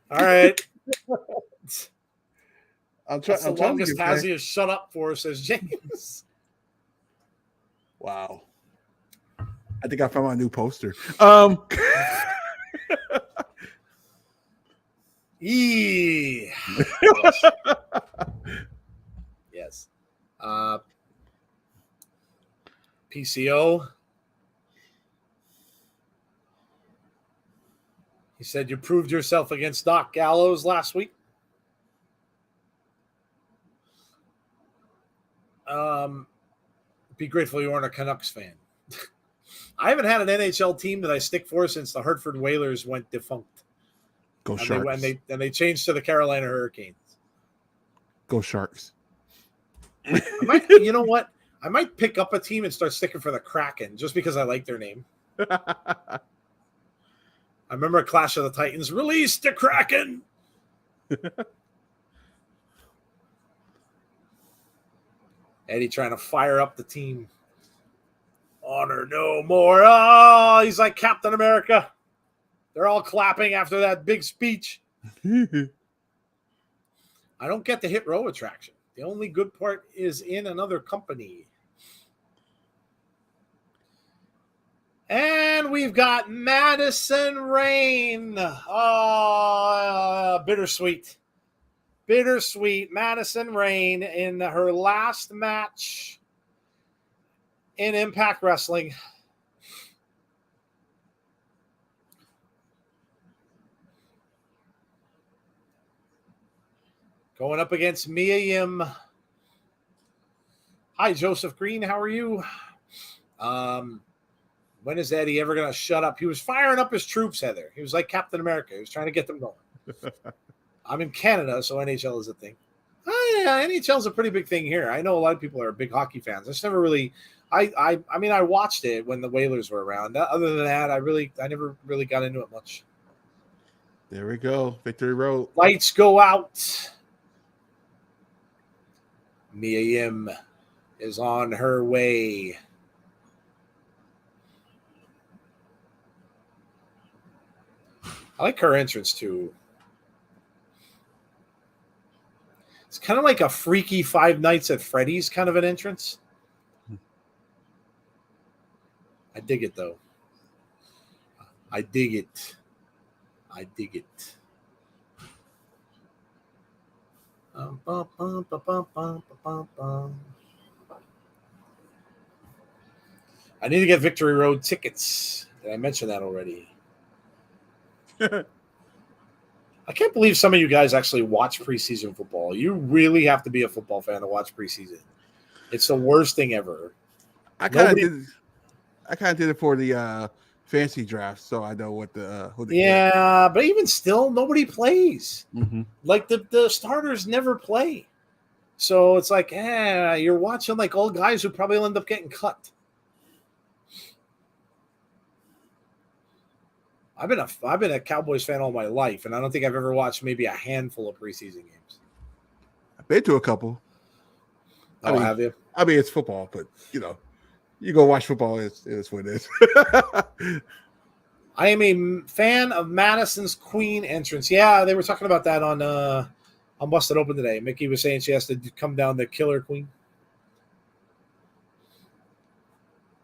All right. I'm That's the trying to longest get back. Tazzy has shut up for, says James. Wow. I think I found my new poster. Yes. Yes. PCO. He said you proved yourself against Doc Gallows last week. Be grateful you aren't a Canucks fan. I haven't had an NHL team that I stick for since the Hartford Whalers went defunct. Go Sharks. And they changed to the Carolina Hurricanes. Go Sharks. You know what? I might pick up a team and start sticking for the Kraken just because I like their name. I remember Clash of the Titans. Release the Kraken. Eddie trying to fire up the team. Honor no more. Oh, he's like Captain America. They're all clapping after that big speech. I don't get the hit row attraction. The only good part is in another company. And we've got Madison Rayne. Oh, bittersweet. Bittersweet. Madison Rayne in her last match in Impact Wrestling. Going up against Mia Yim. Hi, Joseph Green. How are you? When is Eddie ever going to shut up? He was firing up his troops, Heather. He was like Captain America. He was trying to get them going. I'm in Canada, so NHL is a thing. Oh, yeah, NHL is a pretty big thing here. I know a lot of people are big hockey fans. I just never really I mean, I watched it when the Whalers were around. Other than that, I never really got into it much. There we go. Victory Road. Lights go out. Mia Yim is on her way. I like her entrance too. It's kind of like a freaky Five Nights at Freddy's kind of an entrance. I dig it though. I dig it. I dig it. I need to get Victory Road tickets. Did I mention that already? I can't believe some of you guys actually watch preseason football. You really have to be a football fan to watch preseason. It's the worst thing ever. I kind of did it for the fancy draft, so I know what the yeah, but even still, nobody plays. Mm-hmm. Like the starters never play, so it's like, you're watching like old guys who probably will end up getting cut. I've been a Cowboys fan all my life, and I don't think I've ever watched maybe a handful of preseason games. I've been to a couple. Have you? I mean, it's football, but you go watch football. It's what it is. I am a fan of Madison's Queen entrance. Yeah, they were talking about that on Busted Open today. Mickey was saying she has to come down the Killer Queen.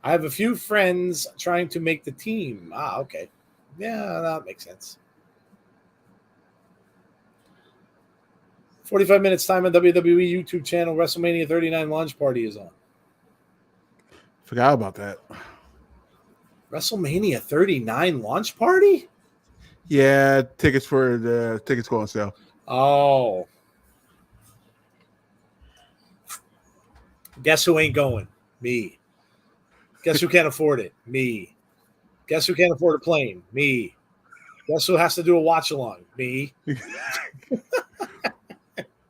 I have a few friends trying to make the team. Okay. Yeah, that makes sense. 45 minutes time on WWE YouTube channel. WrestleMania 39 launch party is on. Forgot about that. WrestleMania 39 launch party? Yeah, tickets go on sale. Oh. Guess who ain't going? Me. Guess who can't afford it? Me. Guess who can't afford a plane? Me. Guess who has to do a watch along? Me.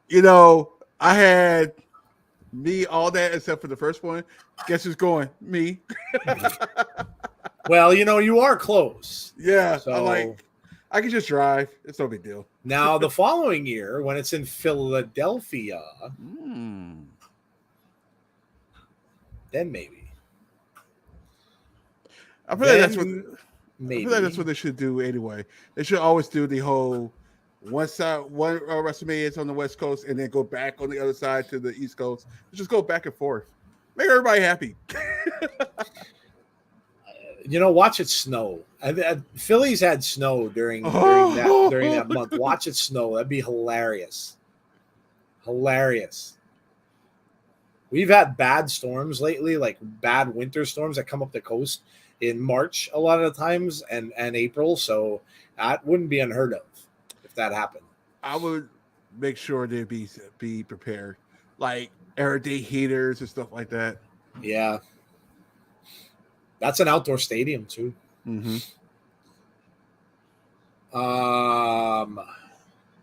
You know, I had me all that except for the first one. Guess who's going? Me. Well, you are close. Yeah, So I can just drive. It's no big deal. now the following year, when it's in Philadelphia, then maybe. I feel like that's what they should do anyway. They should always do the whole one WrestleMania is on the West Coast and then go back on the other side to the East Coast. Just go back and forth. Make everybody happy. Watch it snow. Philly's had snow during that month. Watch it snow. That'd be hilarious. Hilarious. We've had bad storms lately, like bad winter storms that come up the coast in March a lot of the times and April. So that wouldn't be unheard of if that happened. I would make sure they be prepared, like air day heaters and stuff like that. Yeah. That's an outdoor stadium too. Mm-hmm.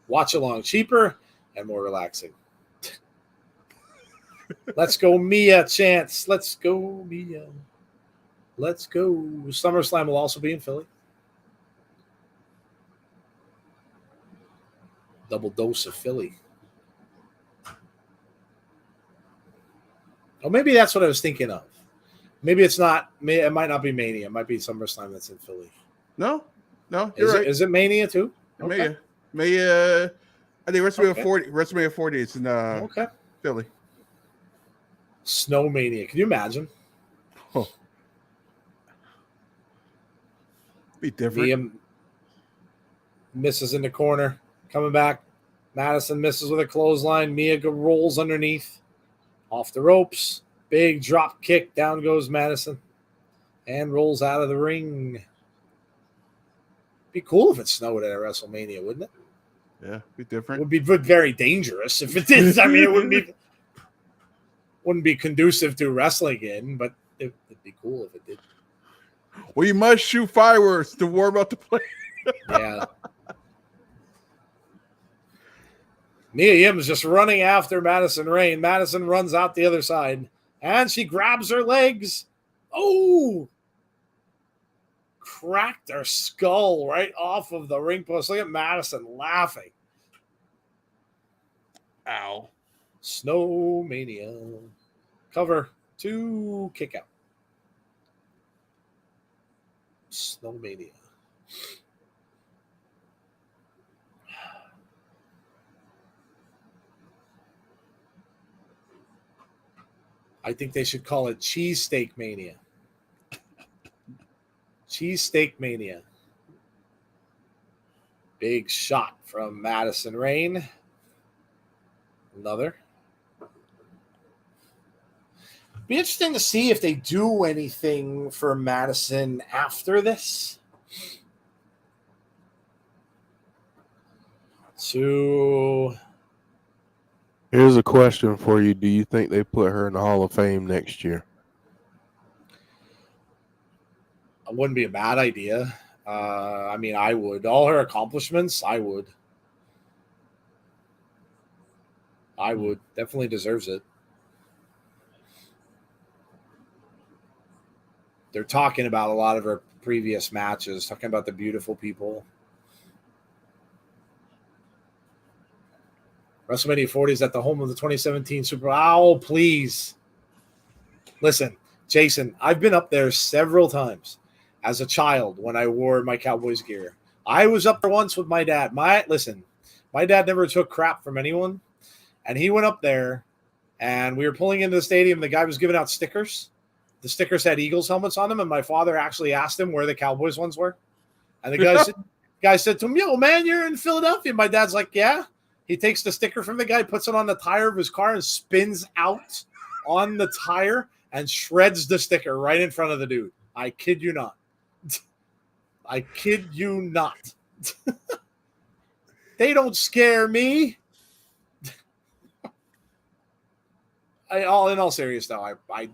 Watch along cheaper and more relaxing. Let's go Mia chance. Let's go Mia. Let's go. SummerSlam will also be in Philly. Double dose of Philly. Oh, maybe that's what I was thinking of. Maybe it's not. It might not be Mania. It might be SummerSlam that's in Philly. No, you're right. Is it Mania too? Okay. Mania. I think WrestleMania 40 is in Philly. Snow Mania. Can you imagine? Oh. Be different. Misses in the corner. Coming back. Madison misses with a clothesline. Mia rolls underneath. Off the ropes. Big drop kick. Down goes Madison. And rolls out of the ring. Be cool if it snowed at a WrestleMania, wouldn't it? Yeah, be different. It would be very dangerous if it did. I mean, it wouldn't be conducive to wrestling in, but it'd be cool if it did. Well, you must shoot fireworks to warm up the place. Yeah. Mia Yim is just running after Madison Rayne. Madison runs out the other side, and she grabs her legs. Oh! Cracked her skull right off of the ring post. Look at Madison laughing. Ow. Snow Mania. Cover 2, kick out. Snow Mania. I think they should call it Cheesesteak Mania. Cheesesteak Mania. Big shot from Madison Rayne. Another. Be interesting to see if they do anything for Madison after this. Here's a question for you. Do you think they put her in the Hall of Fame next year? It wouldn't be a bad idea. I mean, I would. All her accomplishments, I would. Definitely deserves it. They're talking about a lot of her previous matches, talking about the beautiful people. WrestleMania 40 is at the home of the 2017 Super Bowl. Oh, please. Listen, Jason, I've been up there several times as a child when I wore my Cowboys gear. I was up there once with my dad. My dad never took crap from anyone. And he went up there, and we were pulling into the stadium. The guy was giving out stickers. The stickers had Eagles helmets on them, and my father actually asked him where the Cowboys ones were. And the guy said to him, "Yo, man, you're in Philadelphia." My dad's like, "Yeah." He takes the sticker from the guy, puts it on the tire of his car, and spins out on the tire and shreds the sticker right in front of the dude. I kid you not. I kid you not. They don't scare me. In all seriousness, though, I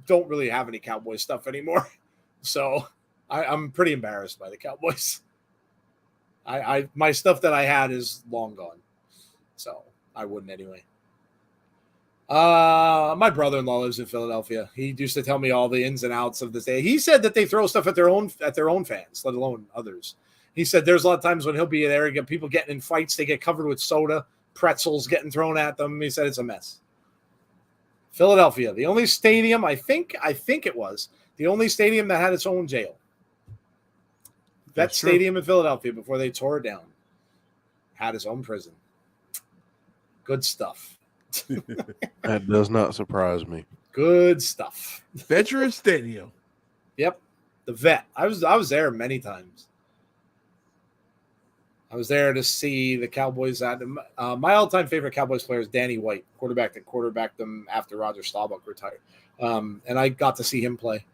don't really have any Cowboys stuff anymore. So I'm pretty embarrassed by the Cowboys. My stuff that I had is long gone. So I wouldn't anyway. My brother-in-law lives in Philadelphia. He used to tell me all the ins and outs of this day. He said that they throw stuff at their own fans, let alone others. He said there's a lot of times when he'll be there, you get people getting in fights, they get covered with soda, pretzels getting thrown at them. He said it's a mess. Philadelphia, the only stadium, I think it was the only stadium that had its own jail. That stadium in Philadelphia before they tore it down had its own prison. Good stuff. That does not surprise me. Good stuff. Veterans Stadium. Yep, the Vet. I was there many times. I was there to see the Cowboys. My all-time favorite Cowboys player is Danny White, quarterback that quarterbacked them after Roger Staubach retired. And I got to see him play.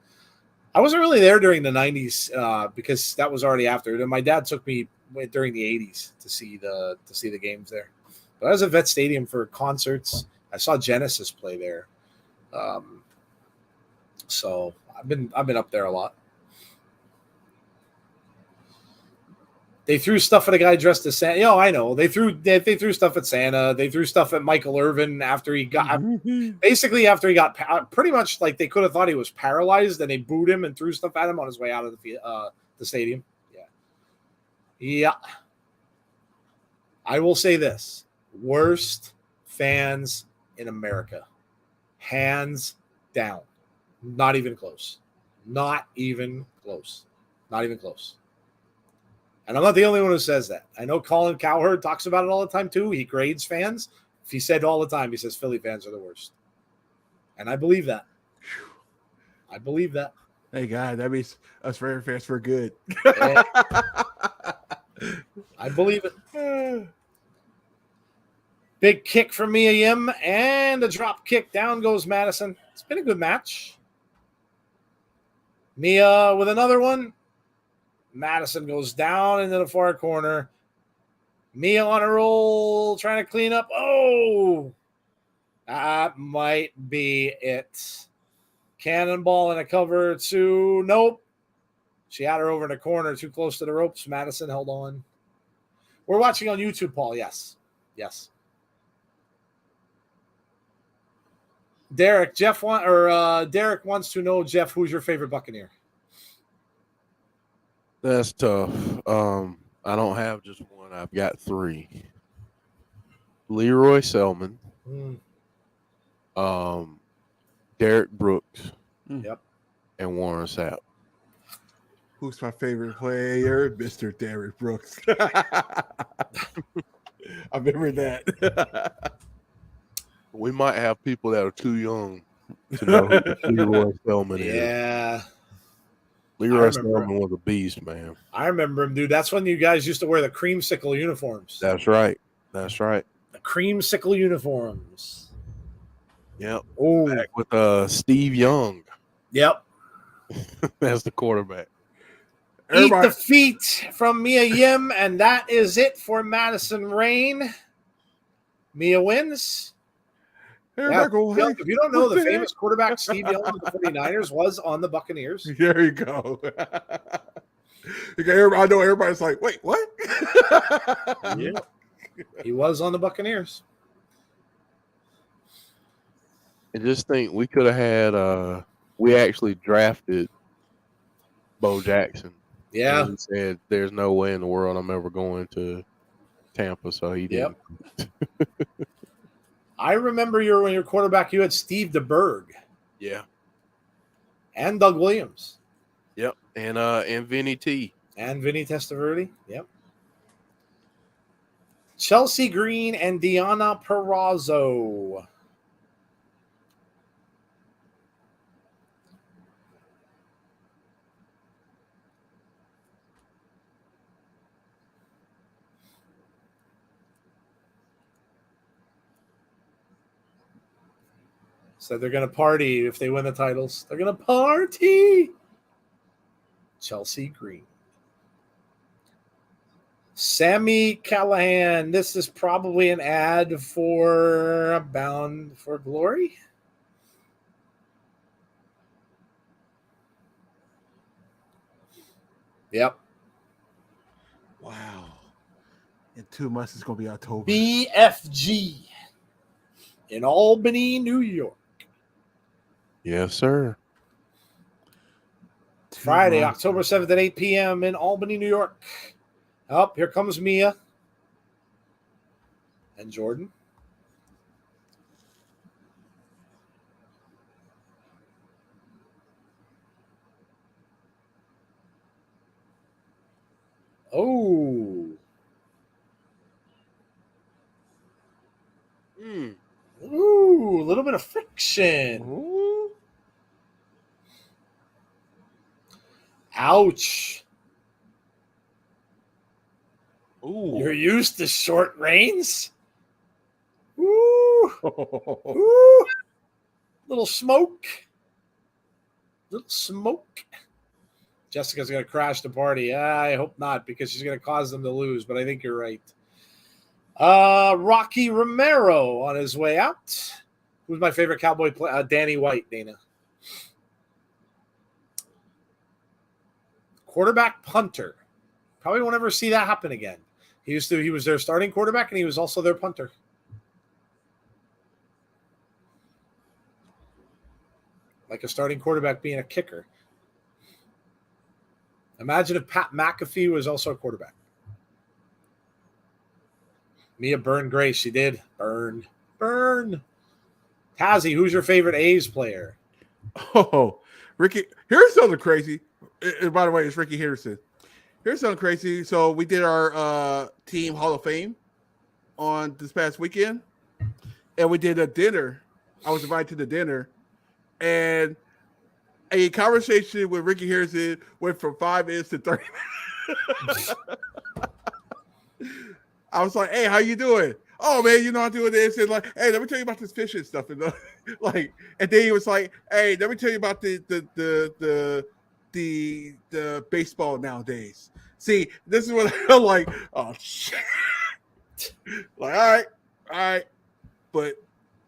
I wasn't really there during the 90s because that was already after. And my dad took me during the 80s to see the games there. But I was at Vet Stadium for concerts. I saw Genesis play there. So I've been up there a lot. They threw stuff at a guy dressed as Santa. I know. They threw stuff at Santa. They threw stuff at Michael Irvin after he got pretty much like they could have thought he was paralyzed, and they booed him and threw stuff at him on his way out of the stadium. Yeah. I will say this: worst fans in America, hands down. Not even close. Not even close. Not even close. And I'm not the only one who says that. I know Colin Cowherd talks about it all the time, too. He grades fans. He said all the time, he says Philly fans are the worst. And I believe that. I believe that. Hey, God, that means us Raider fans were good. Yeah. I believe it. Big kick from Mia Yim and a drop kick. Down goes Madison. It's been a good match. Mia with another one. Madison goes down into the far corner. Mia on a roll, trying to clean up. Oh, that might be it. Cannonball in a cover two. Nope. She had her over in the corner, too close to the ropes. Madison held on. We're watching on YouTube, Paul. Yes. Derek, Derek wants to know, Jeff, who's your favorite Buccaneer? That's tough. I don't have just one. I've got three. Leroy Selman. Derek Brooks. Yep. And Warren Sapp. Who's my favorite player? Mr. Derek Brooks. I remember that. We might have people that are too young to know who Leroy Selman is. Yeah. Leroy Selman was a beast, man. I remember him, dude. That's when you guys used to wear the creamsicle uniforms. That's right. The creamsicle uniforms. Yep. Oh, back with Steve Young. Yep. As the quarterback. Eat the feet from Mia Yim, and that is it for Madison Rayne. Mia wins. Yeah, if you don't know, the famous quarterback Steve Young of the 49ers was on the Buccaneers. There you go. I know everybody's like, wait, what? Yeah. He was on the Buccaneers. I just think we could have had we actually drafted Bo Jackson. Yeah. He said there's no way in the world I'm ever going to Tampa, so he didn't. I remember when your quarterback, you had Steve DeBerg. Yeah. And Doug Williams. Yep. And Vinny T. And Vinny Testaverde. Yep. Chelsea Green and Deanna Perrazzo. Said they're going to party if they win the titles. They're going to party. Chelsea Green. Sammy Callahan. This is probably an ad for Bound for Glory. Yep. Wow. In 2 months, it's going to be October. BFG in Albany, New York. Yes, sir. Friday, October 7th at 8 p.m. in Albany, New York. Oh, here comes Mia and Jordan. Oh. Ooh, a little bit of friction. Ooh. Ouch. Ooh. You're used to short reigns? Ooh. Ooh. Little smoke. Little smoke. Jessica's going to crash the party. I hope not, because she's going to cause them to lose, but I think you're right. Rocky Romero on his way out. Who's my favorite Cowboy player? Danny White, Dana. Quarterback punter. Probably won't ever see that happen again. He was their starting quarterback, and he was also their punter. Like a starting quarterback being a kicker. Imagine if Pat McAfee was also a quarterback. Mia burned Grace. She did. Burn. Tazzy, who's your favorite A's player? Oh, Ricky. Here's something crazy. And by the way, it's Ricky Henderson. Here's something crazy. So we did our team Hall of Fame on this past weekend, and we did a dinner. I was invited to the dinner, and a conversation with Ricky Harrison went from 5 minutes to 30 minutes. I was like, "Hey, how you doing?" "Oh man, I'm doing this." And like, "Hey, let me tell you about this fishing stuff." And like, and then he was like, "Hey, let me tell you about the baseball nowadays." See, this is what I'm like. Oh shit! Like, all right, but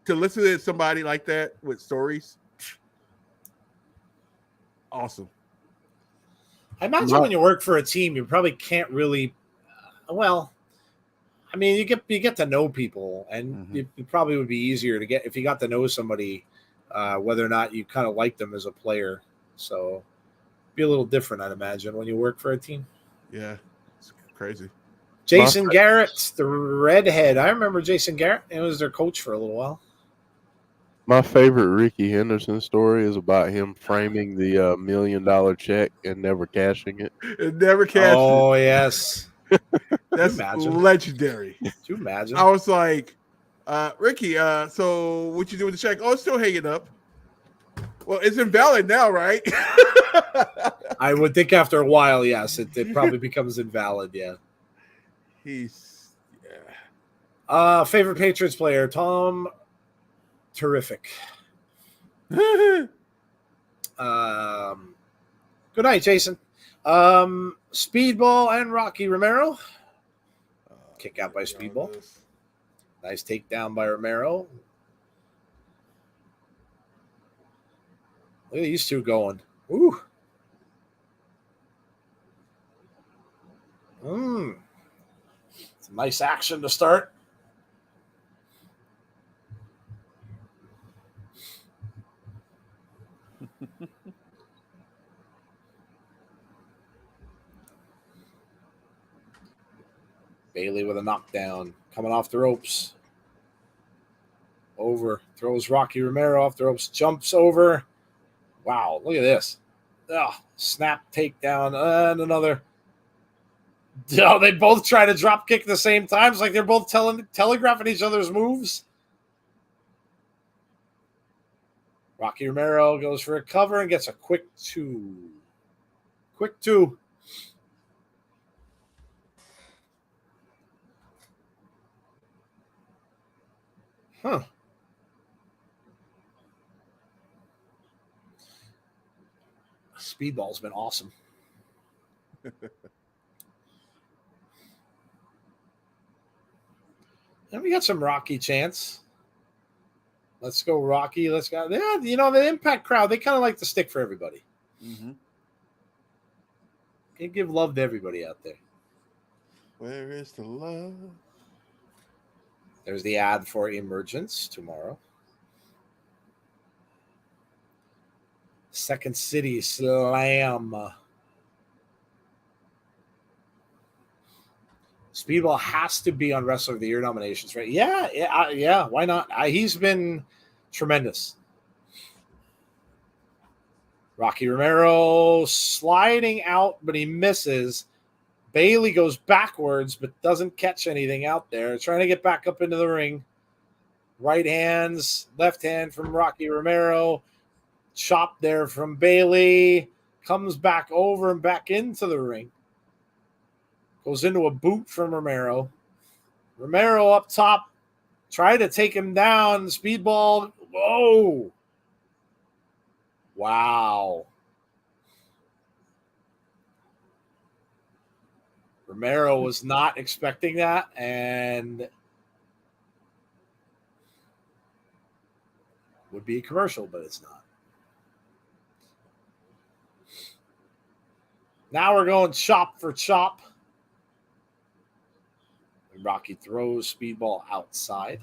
to listen to somebody like that with stories, awesome. I imagine when you work for a team, you probably can't really. Well, I mean, you get to know people, and it probably would be easier to get if you got to know somebody, whether or not you kind of like them as a player. So, be a little different, I'd imagine, when you work for a team. Yeah, it's crazy. Jason Garrett, the redhead. I remember Jason Garrett. He was their coach for a little while. My favorite Ricky Henderson story is about him framing the $1 million check and never cashing it. It never cashed. Oh, yes. That's legendary. Could you imagine? I was like, Ricky, so what you do with the check? Oh, it's still hanging up. Well, it's invalid now, right? I would think after a while, yes, it probably becomes invalid, yeah. Favorite Patriots player, Tom Terrific. Good night, Jason. Speedball and Rocky Romero. Kick out by Speedball. Nice takedown by Romero. Look at these two going. Ooh. It's a nice action to start. Bailey with a knockdown. Coming off the ropes. Over. Throws Rocky Romero off the ropes. Jumps over. Wow, look at this. Snap takedown. And another. Oh, they both try to drop kick at the same time. It's like they're both telegraphing each other's moves. Rocky Romero goes for a cover and gets a quick 2. Quick 2. Huh. Speedball's been awesome. And we got some Rocky chants. Let's go, Rocky. Let's go. Yeah, the Impact crowd, they kind of like to stick for everybody. Mm-hmm. Can give love to everybody out there. Where is the love? There's the ad for Emergence tomorrow. Second City Slam. Speedball has to be on Wrestler of the Year nominations, right? Yeah. Why not? He's been tremendous. Rocky Romero sliding out, but he misses. Bailey goes backwards, but doesn't catch anything out there. Trying to get back up into the ring. Right hands, left hand from Rocky Romero. Chop there from Bailey. Comes back over and back into the ring. Goes into a boot from Romero. Romero up top. Try to take him down. Speedball. Whoa. Wow. Romero was not expecting that, and would be a commercial, but it's not. Now we're going chop for chop. Rocky throws Speedball outside.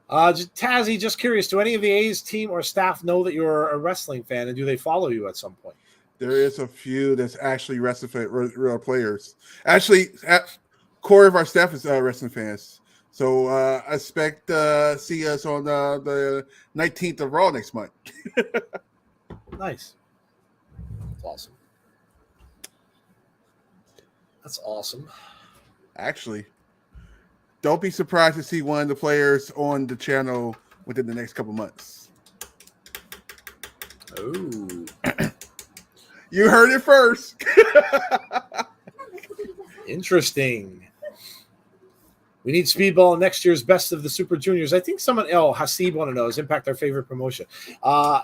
Tazzy, just curious, do any of the A's team or staff know that you're a wrestling fan, and do they follow you at some point? There is a few that's actually wrestling real players. Actually, core of our staff is wrestling fans. So I expect see us on the 19th of Raw next month. Nice. That's awesome. That's awesome. Actually, don't be surprised to see one of the players on the channel within the next couple months. Oh. You heard it first. Interesting. We need Speedball in next year's Best of the Super Juniors. I think someone, Hasib want to know, is Impact our favorite promotion?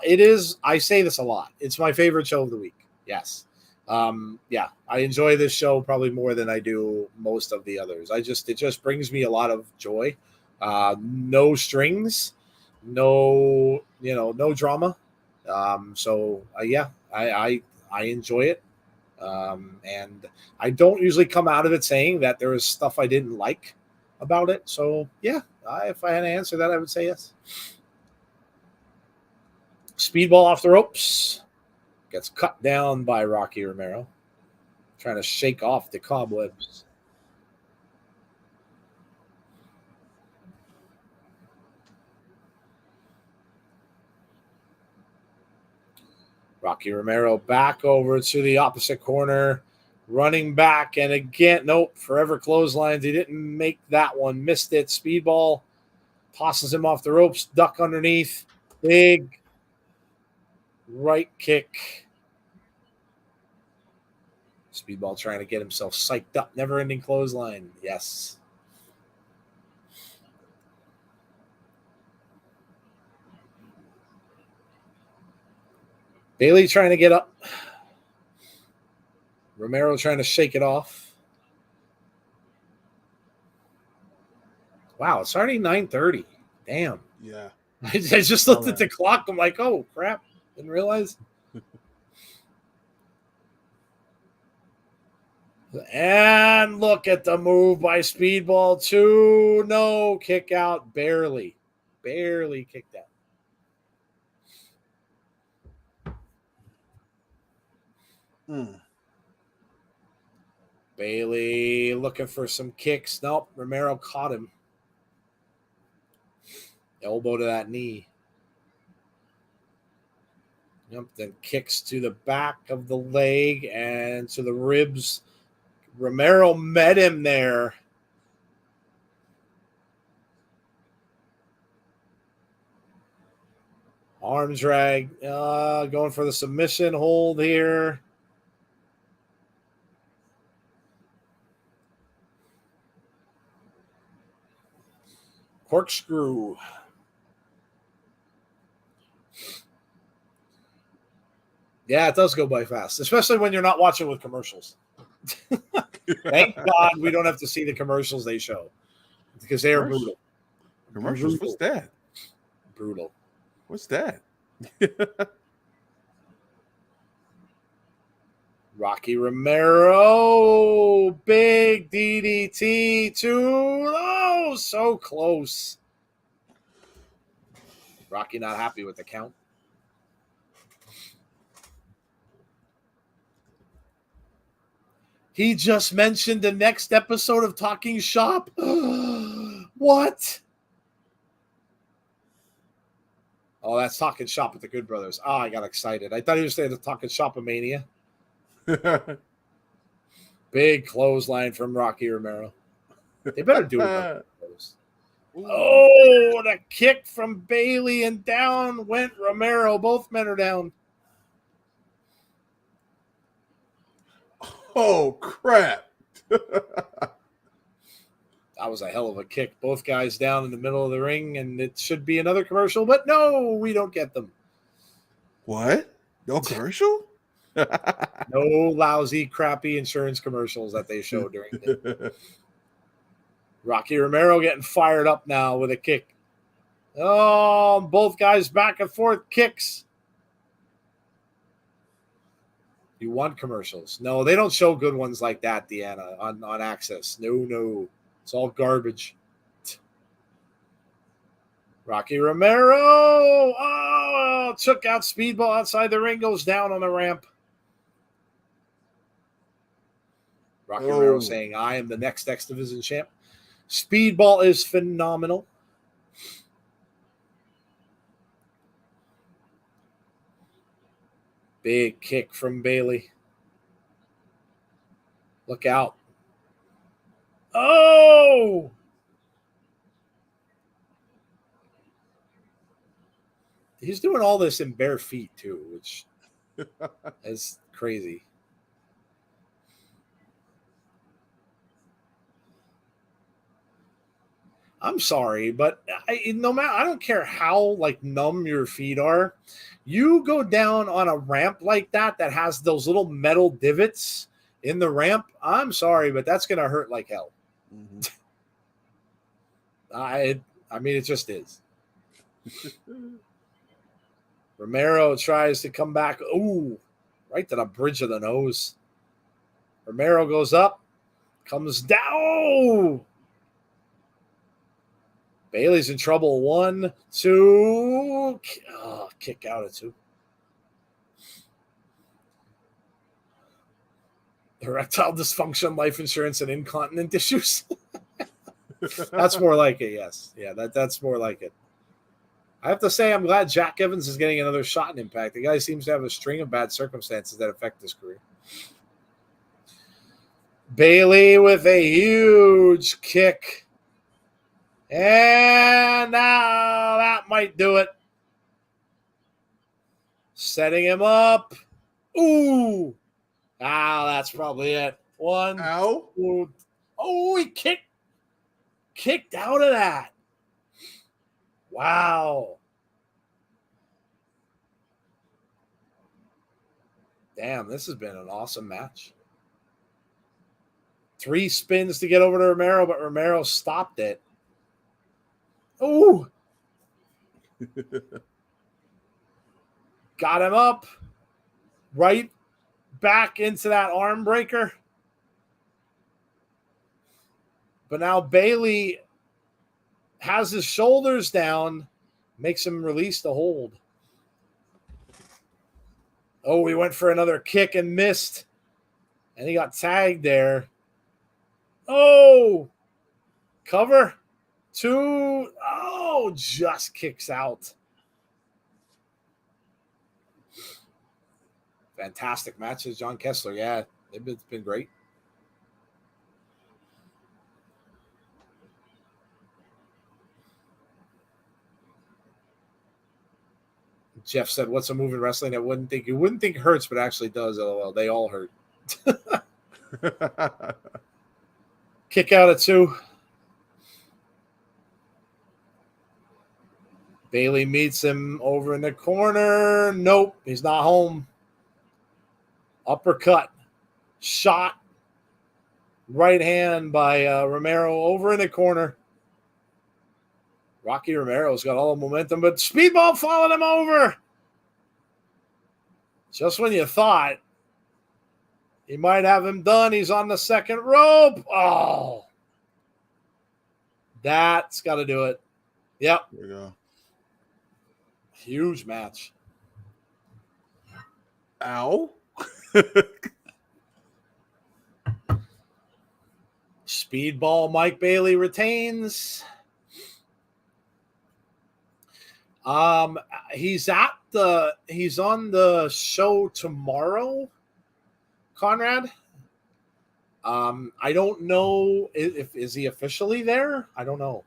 It is. I say this a lot. It's my favorite show of the week. Yes. I enjoy this show probably more than I do most of the others. It just brings me a lot of joy. No strings, no drama. I enjoy it. And I don't usually come out of it saying that there is stuff I didn't like about it. So yeah, if I had to answer that, I would say yes. Speedball off the ropes. Gets cut down by Rocky Romero. Trying to shake off the cobwebs. Rocky Romero back over to the opposite corner. Running back, and again, nope, forever clotheslines. He didn't make that one. Missed it. Speedball tosses him off the ropes. Duck underneath. Big right kick. Speedball trying to get himself psyched up. Never-ending clothesline. Yes. Bailey trying to get up. Romero trying to shake it off. Wow, it's already 9:30. Damn. Yeah. I just looked at the clock. I'm like, oh, crap. Didn't realize. And look at the move by Speedball. 2. No, kick out. Barely kicked out. Bailey looking for some kicks. Nope, Romero caught him. Elbow to that knee. Yep, then kicks to the back of the leg and to the ribs. Romero met him there. Arm drag. Going for the submission hold here. Corkscrew. Yeah, it does go by fast, especially when you're not watching with commercials. Thank God we don't have to see the commercials they show because they are brutal. Commercials? Brutal. What's that? Brutal. What's that? Rocky Romero, big DDT, too low, so close. Rocky not happy with the count. He just mentioned the next episode of Talking Shop. What? Oh, that's Talking Shop with the Good Brothers. Oh, I got excited. I thought he was saying the Talking Shop of Mania. Big clothesline from Rocky Romero. They better do it. Oh, the kick from Bailey, and down went Romero. Both men are down. Oh, crap. That was a hell of a kick. Both guys down in the middle of the ring, and it should be another commercial, but no, we don't get them. What? No commercial? No lousy, crappy insurance commercials that they show during the Rocky Romero getting fired up now with a kick. Oh, both guys back and forth kicks. You want commercials? No, they don't show good ones like that, Deanna, on Access. No. It's all garbage. Rocky Romero. Oh, took out Speedball outside the ring, goes down on the ramp. Rocky Romero saying, I am the next X Division champ. Speedball is phenomenal. Big kick from Bailey. Look out. Oh! He's doing all this in bare feet, too, which is crazy. I'm sorry, but I don't care how numb your feet are. You go down on a ramp like that has those little metal divots in the ramp. I'm sorry, but that's going to hurt like hell. Mm-hmm. I mean, it just is. Romero tries to come back. Ooh, right to the bridge of the nose. Romero goes up, comes down. Bailey's in trouble. 1, 2. Oh, kick out of 2. Erectile dysfunction, life insurance, and incontinent issues. That's more like it, yes. Yeah, that's more like it. I have to say, I'm glad Jack Evans is getting another shot in Impact. The guy seems to have a string of bad circumstances that affect his career. Bailey with a huge kick. And now that might do it. Setting him up. Ooh. That's probably it. 1. Ow. 2. Oh, he kicked out of that. Wow. Damn, this has been an awesome match. 3 spins to get over to Romero, but Romero stopped it. Ooh. Got him up. Right back into that arm breaker. But now Bailey has his shoulders down, makes him release the hold. Oh, he went for another kick and missed. And he got tagged there. Oh, cover. 2. Oh, just kicks out. Fantastic matches, John Kessler. Yeah, it's been great. Jeff said, what's a move in wrestling you wouldn't think hurts, but actually does? LOL. They all hurt. Kick out at 2. Bailey meets him over in the corner. Nope, he's not home. Uppercut. Shot. Right hand by Romero over in the corner. Rocky Romero's got all the momentum, but Speedball followed him over. Just when you thought he might have him done, he's on the second rope. Oh, that's got to do it. Yep. There we go. Huge match. Ow. Speedball Mike Bailey retains. He's on the show tomorrow, Conrad. I don't know if is he officially there? I don't know.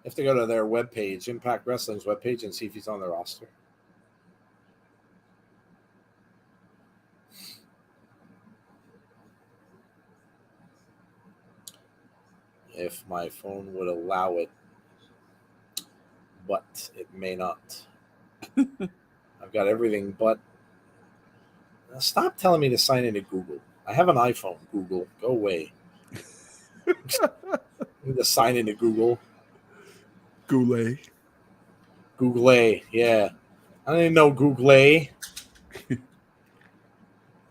Have to go to their webpage, Impact Wrestling's webpage, and see if he's on the roster. If my phone would allow it, but it may not. I've got everything but. Stop telling me to sign into Google. I have an iPhone, Google. Go away. I need to sign into Google. Goulet. Google, yeah. I don't even know Google.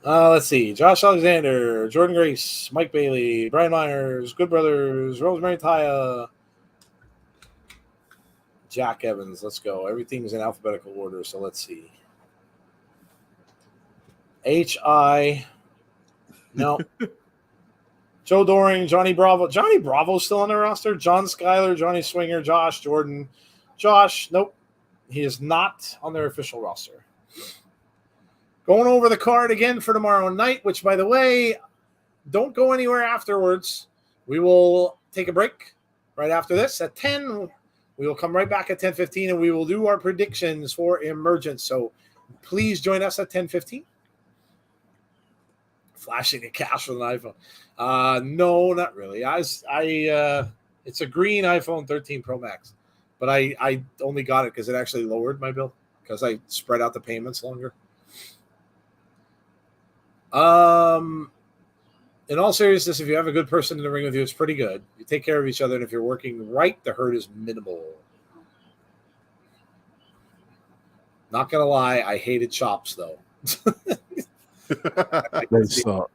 Let's see. Josh Alexander, Jordan Grace, Mike Bailey, Brian Myers, Good Brothers, Rosemary Taya, Jack Evans. Let's go. Everything's in alphabetical order, so let's see. H.I. No. Joe Doring, Johnny Bravo. Johnny Bravo's still on the roster. John Schuyler, Johnny Swinger, Josh Jordan. Josh, nope. He is not on their official roster. Going over the card again for tomorrow night, which, by the way, don't go anywhere afterwards. We will take a break right after this at 10. We will come right back at 10:15, and we will do our predictions for Emergence. So please join us at 10:15. Flashing the cash with an iPhone. No, not really. It's a green iPhone 13 Pro Max, but I only got it because it actually lowered my bill because I spread out the payments longer. In all seriousness, if you have a good person in the ring with you, it's pretty good. You take care of each other, and if you're working right, the hurt is minimal. Not gonna lie, I hated chops though. They suck.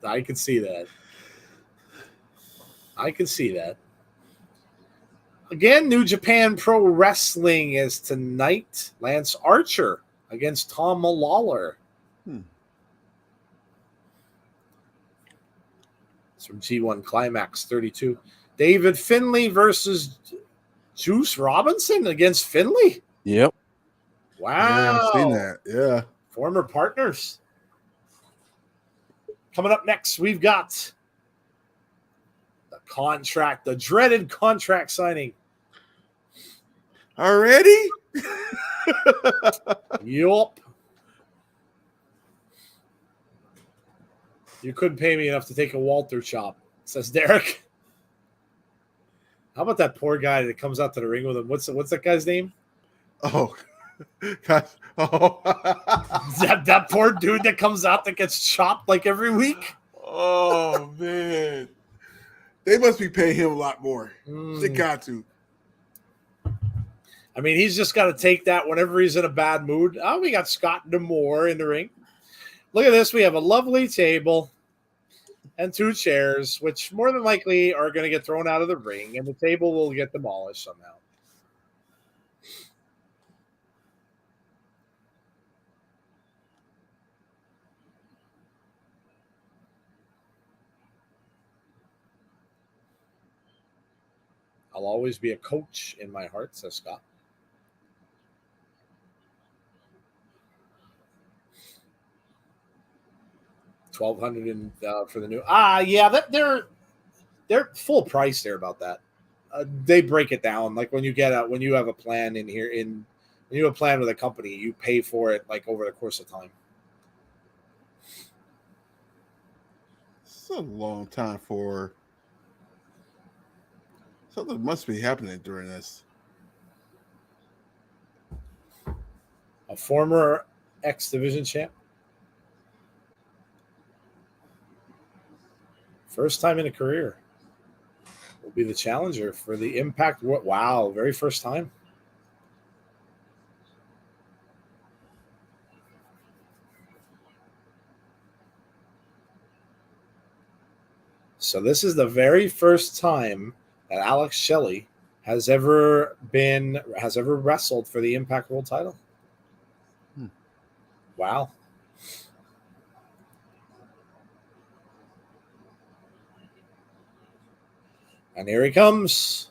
I can see that. I can see that. Again, New Japan Pro Wrestling is tonight. Lance Archer against Tom Lawler. It's from G1 Climax 32. David Finlay versus Juice Robinson against Finlay. Yep. Wow. Yeah, I've seen that. Yeah. Former partners. Coming up next, we've got the dreaded contract signing. Already? Yup. You couldn't pay me enough to take a Walter chop, says Derek. How about that poor guy that comes out to the ring with him? What's that guy's name? Oh, gosh. Oh. that poor dude that comes out that gets chopped like every week. Oh, man. They must be paying him a lot more. They got to. I mean, he's just got to take that whenever he's in a bad mood. Oh, we got Scott D'Amore in the ring. Look at this. We have a lovely table and 2 chairs, which more than likely are going to get thrown out of the ring, and the table will get demolished somehow. I'll always be a coach in my heart, says Scott. $1,200 for the new. Yeah, that they're full price there about that. They break it down like when you have a plan in here when you have a plan with a company, you pay for it like over the course of time. It's a long time for something must be happening during this. A former X Division champ. First time in a career. Will be the challenger for the Impact World. Wow, very first time. So this is the very first time that Alex Shelley has ever wrestled for the Impact World title. Wow. And here he comes.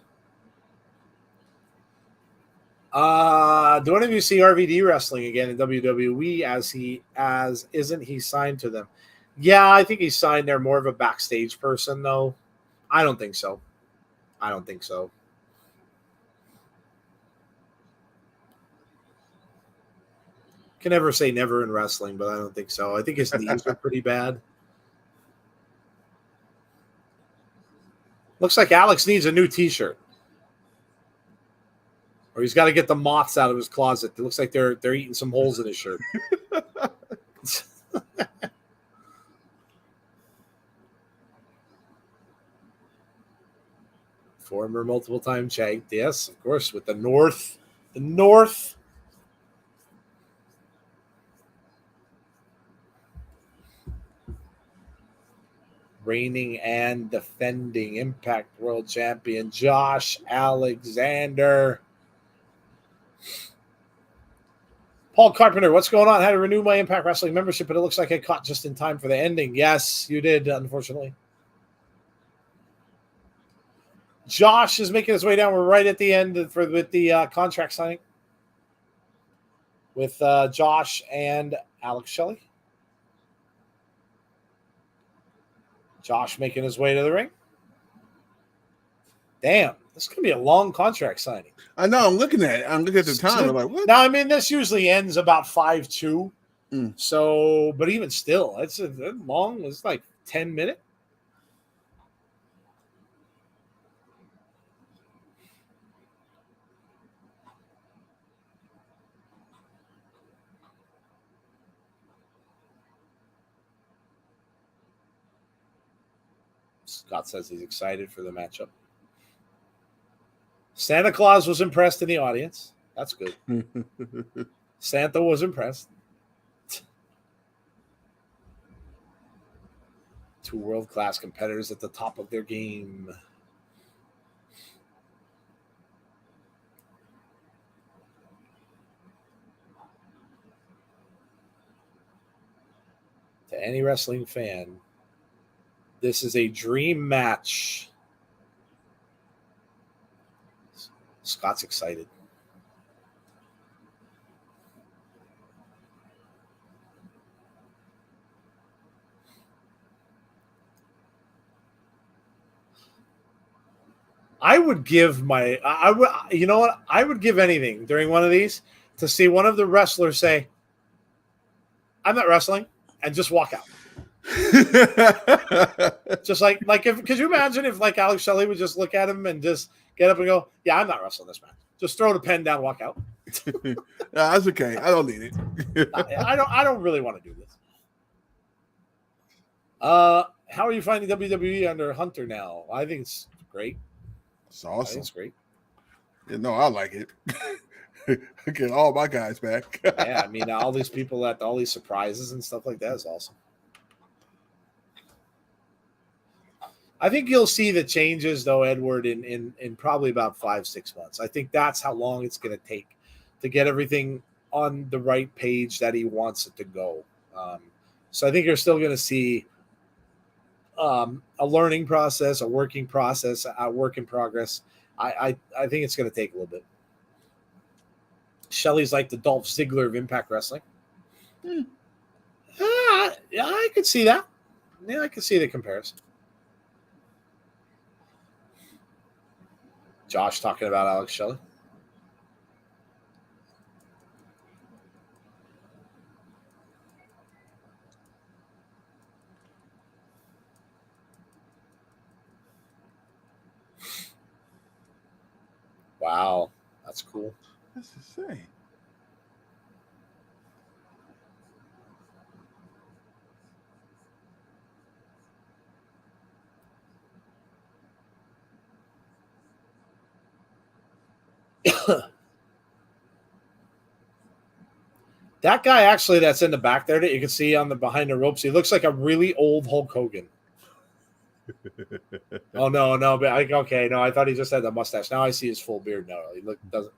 Do any of you see RVD wrestling again in WWE as isn't he signed to them? Yeah, I think he's signed there, more of a backstage person though. I don't think so. Can never say never in wrestling, but I don't think so. I think his knees are pretty bad. Looks like Alex needs a new t-shirt. Or he's got to get the moths out of his closet. It looks like they're eating some holes in his shirt. Former multiple-time champ. Yes, of course, with the North. The North. Reigning and defending Impact World Champion Josh Alexander. Paul Carpenter, what's going on? I had to renew my Impact Wrestling membership, but it looks like I caught just in time for the ending. Yes, you did, unfortunately. Josh is making his way down. We're right at the end with the contract signing with Josh and Alex Shelley. Josh making his way to the ring. Damn, this is going to be a long contract signing. I know. I'm looking at it. I'm looking at the time. I'm like, what? Now, I mean, this usually ends about 5-2. So, but even still, it's a long. It's like 10 minutes. Scott says he's excited for the matchup. Santa Claus was impressed in the audience. That's good. Santa was impressed. Two world-class competitors at the top of their game. To any wrestling fan, this is a dream match. Scott's excited. I would give you know what? I would give anything during one of these to see one of the wrestlers say, I'm not wrestling, and just walk out. Just like if, could you imagine if like Alex Shelley would just look at him and just get up and go, yeah, I'm not wrestling this match. Just throw the pen down, walk out. That's okay. I don't need it. I don't really want to do this. How are you finding WWE under Hunter now? I think it's great. It's awesome. It's great. Yeah, no, I like it. Get all my guys back. Yeah, I mean, all these people at all these surprises and stuff like that is awesome. I think you'll see the changes, though, Edward, in probably about 5-6 months. I think that's how long it's going to take to get everything on the right page that he wants it to go. So I think you're still going to see a learning process, a working process, a work in progress. I think it's going to take a little bit. Shelley's like the Dolph Ziggler of Impact Wrestling. Yeah, I could see that. Yeah, I could see the comparison. Josh talking about Alex Shelley. Wow, that's cool. That's insane. That guy actually that's in the back there that you can see on the behind the ropes, he looks like a really old Hulk Hogan. Oh no, but okay, no, I thought he just had the mustache. Now I see his full beard. No, he doesn't.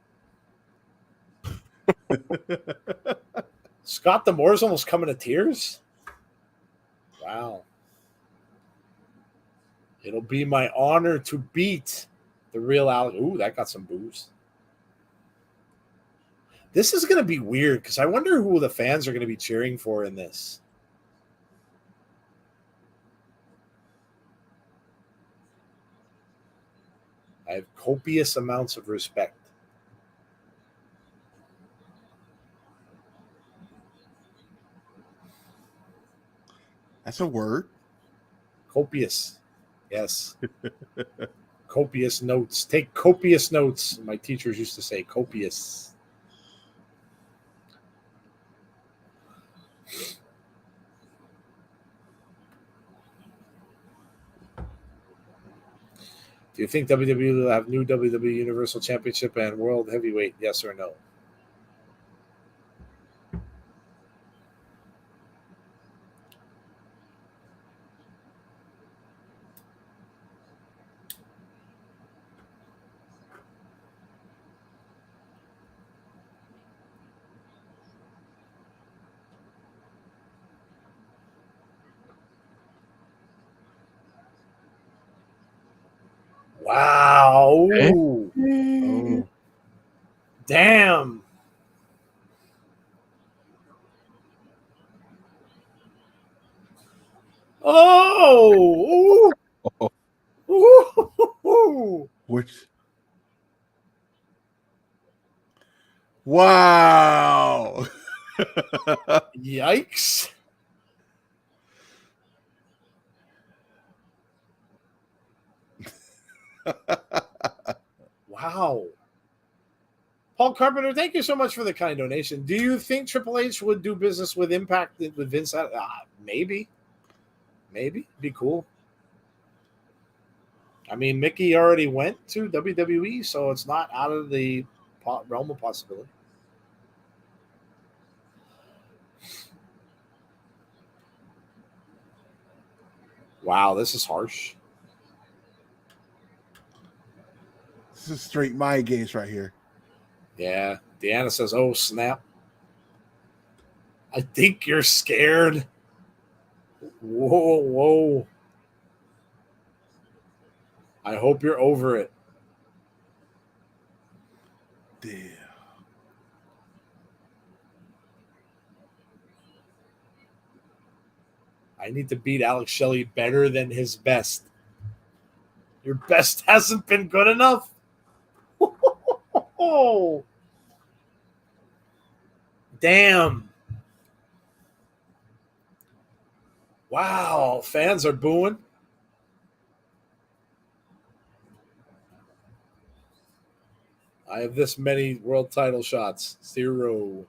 Scott D'Amore's almost coming to tears. Wow. It'll be my honor to beat the real Alex. Ooh, that got some boos. This is going to be weird because I wonder who the fans are going to be cheering for in this. I have copious amounts of respect. That's a word. Copious. Yes. Copious notes. Take copious notes. My teachers used to say copious. Do you think WWE will have new WWE Universal Championship and World Heavyweight? Yes or no? Wow. Oh. Damn. Oh. Ooh. Which? Wow. Yikes. Wow. Paul Carpenter, thank you so much for the kind donation. Do you think Triple H would do business with Impact with Vince? Maybe. Maybe. Be cool. I mean, Mickey already went to WWE, so it's not out of the realm of possibility. Wow, this is harsh. This is straight mind games right here. Yeah. Deanna says, oh, snap. I think you're scared. Whoa. I hope you're over it. Damn. I need to beat Alex Shelley better than his best. Your best hasn't been good enough. Oh, damn. Wow, fans are booing. I have this many world title shots. 0.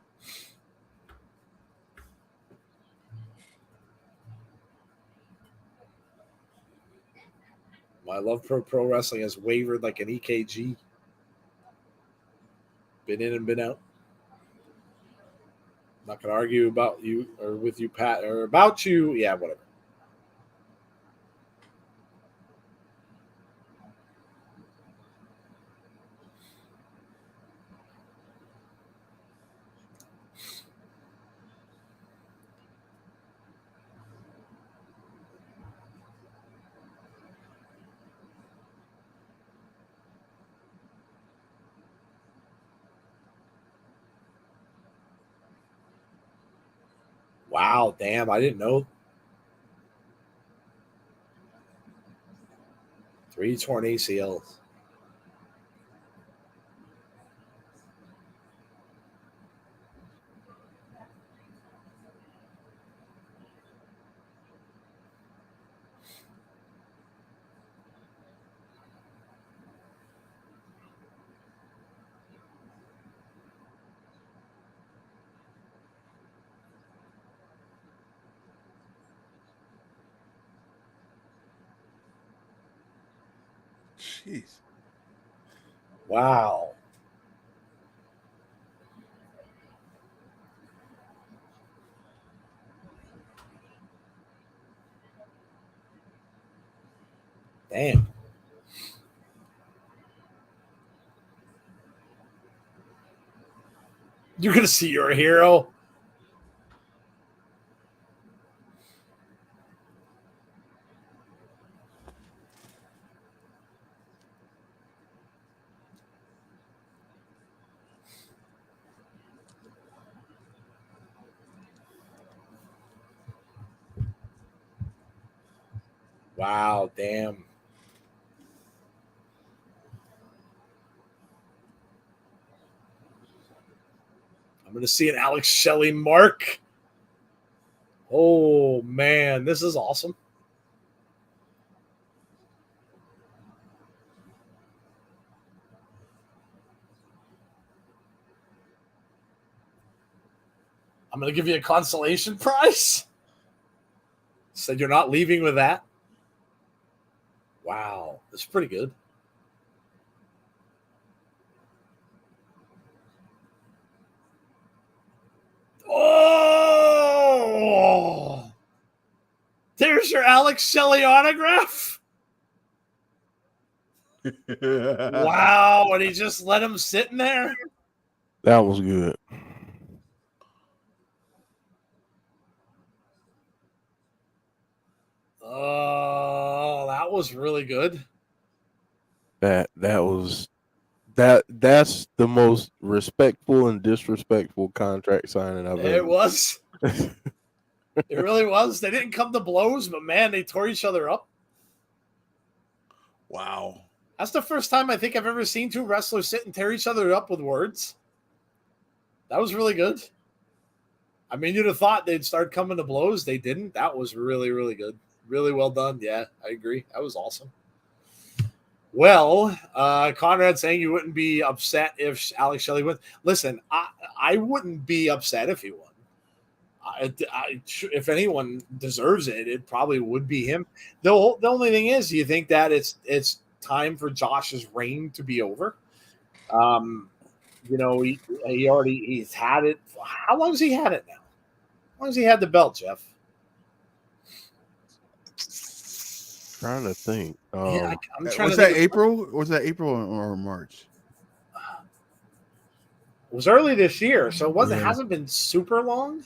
My love for pro wrestling has wavered like an EKG. Been in and been out. Not going to argue about you or with you, Pat, or about you. Yeah, whatever. Wow, damn, I didn't know. 3 torn ACLs. Jeez. Wow. Damn. You're going to see your hero. Wow, damn. I'm going to see an Alex Shelley mark. Oh, man, this is awesome. I'm going to give you a consolation prize. Said you're not leaving with that. Wow, that's pretty good. Oh, there's your Alex Shelley autograph. Wow, and he just let him sit in there. That was good. Oh, that was really good. That's the most respectful and disrespectful contract signing I've ever. It was. It really was. They didn't come to blows, but man, they tore each other up. Wow. That's the first time I think I've ever seen two wrestlers sit and tear each other up with words. That was really good. I mean, you'd have thought they'd start coming to blows. They didn't. That was really, really good. Really well done. Yeah, I agree. That was awesome. Well, Conrad saying you wouldn't be upset if Alex Shelley wins. Listen, I wouldn't be upset if he won. If anyone deserves it, it probably would be him. The only thing is, you think that it's time for Josh's reign to be over. You know, he's had it. How long has he had it now? How long has he had the belt, Jeff? Trying to think. I'm trying was to that think. April? Was that April or March? It was early this year, so it Yeah. hasn't been super long.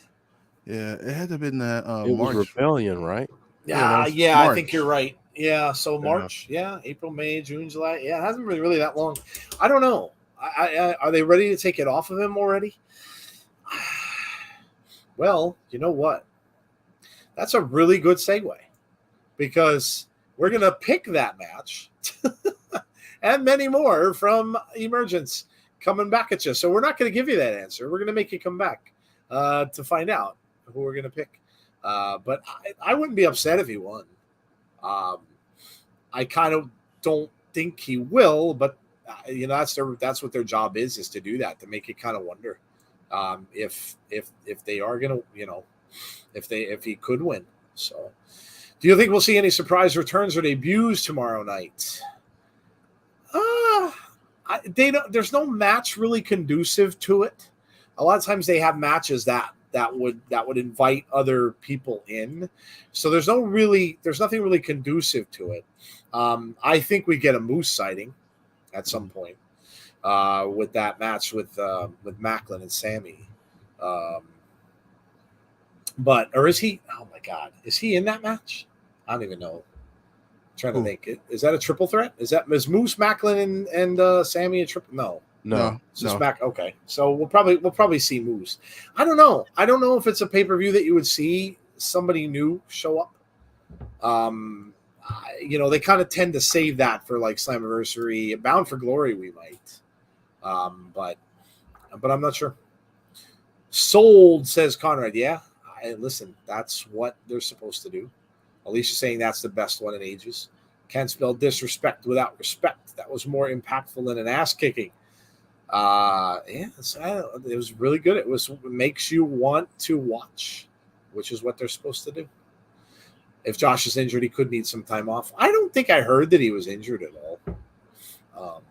Yeah, it had to have been that it March. was Rebellion, right? Yeah, that was I March. think you're right. Yeah, so March, April, May, June, July. Yeah, it hasn't been really that long. I don't know. Are they ready to take it off of him already? Well, you know what? That's a really good segue because we're going to pick that match and many more from Emergence coming back at you. So we're not going to give you that answer. We're going to make you come back to find out who we're going to pick. But I wouldn't be upset if he won. I kind of don't think he will, but you know, that's what their job is to do that, to make you kind of wonder if they are going to, you know, if he could win. So do you think we'll see any surprise returns or debuts tomorrow night? There's no match really conducive to it. A lot of times they have matches that would invite other people in. So there's nothing really conducive to it. I think we get a Moose sighting at some point with that match with Maclin and Sammy. Or is he? Oh my God, is he in that match? I don't even know. I'm trying to think. Is that a triple threat? Is Moose, Maclin, and Sammy a triple? No. It's just Mac. Okay, so we'll probably see Moose. I don't know. I don't know if it's a pay-per-view that you would see somebody new show up. You know, they kind of tend to save that for like Slammiversary, Bound for Glory. We might, but I'm not sure. Sold, says Conrad. Yeah, listen, that's what they're supposed to do. Alicia saying that's the best one in ages. Can't spell disrespect without respect. That was more impactful than an ass kicking. It was really good. It makes you want to watch, which is what they're supposed to do. If Josh is injured, he could need some time off. I don't think I heard that he was injured at all.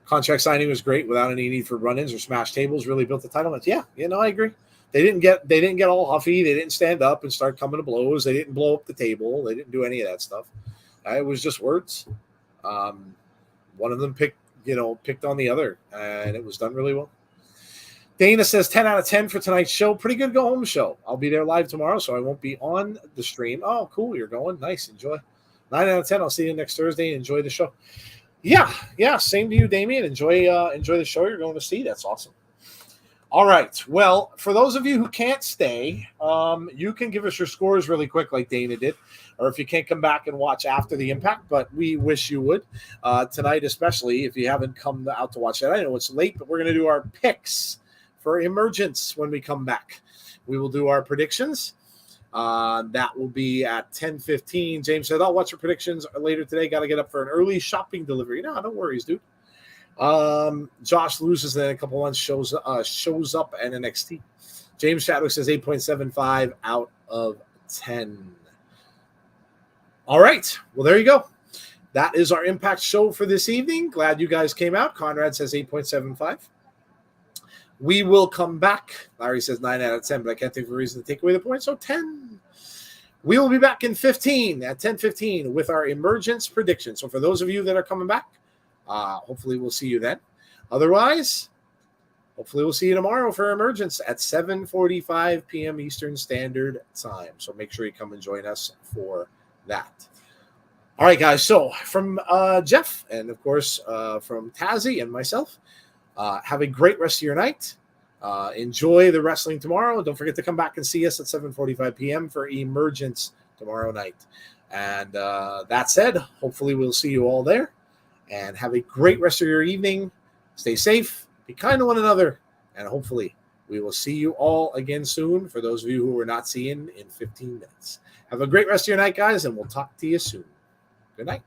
Contract signing was great without any need for run-ins or smash tables. Really built the title match. Yeah, I agree. They didn't get all huffy. They didn't stand up and start coming to blows. They didn't blow up the table. They didn't do any of that stuff. It was just words. One of them picked on the other, and it was done really well. Dana says 10 out of 10 for tonight's show. Pretty good go-home show. I'll be there live tomorrow, so I won't be on the stream. Oh, cool. You're going. Nice. Enjoy. 9 out of 10. I'll see you next Thursday. Enjoy the show. Yeah. Same to you, Damien. Enjoy the show you're going to see. That's awesome. All right. Well, for those of you who can't stay, you can give us your scores really quick like Dana did, or if you can't come back and watch after the Impact, but we wish you would. Tonight especially, if you haven't come out to watch that. I know it's late, but we're going to do our picks for Emergence when we come back. We will do our predictions. That will be at 10:15. James said, I'll watch your predictions later today. Got to get up for an early shopping delivery. No, no worries, dude. Josh loses, then in a couple months shows up at NXT. James Chadwick says 8.75 out of 10. All right. Well, there you go. That is our Impact show for this evening. Glad you guys came out. Conrad says 8.75. We will come back. Larry says 9 out of 10, but I can't think of a reason to take away the point, so 10. We will be back in 15 at 10:15 with our Emergence prediction. So for those of you that are coming back, hopefully we'll see you then. Otherwise, hopefully we'll see you tomorrow for Emergence at 7:45 p.m. Eastern Standard Time. So make sure you come and join us for that. All right, guys. So from Jeff and, of course, from Tazzy and myself, have a great rest of your night. Enjoy the wrestling tomorrow. Don't forget to come back and see us at 7:45 p.m. for Emergence tomorrow night. And that said, hopefully we'll see you all there. And have a great rest of your evening. Stay safe. Be kind to one another. And hopefully we will see you all again soon for those of you who we're not seeing in 15 minutes. Have a great rest of your night, guys, and we'll talk to you soon. Good night.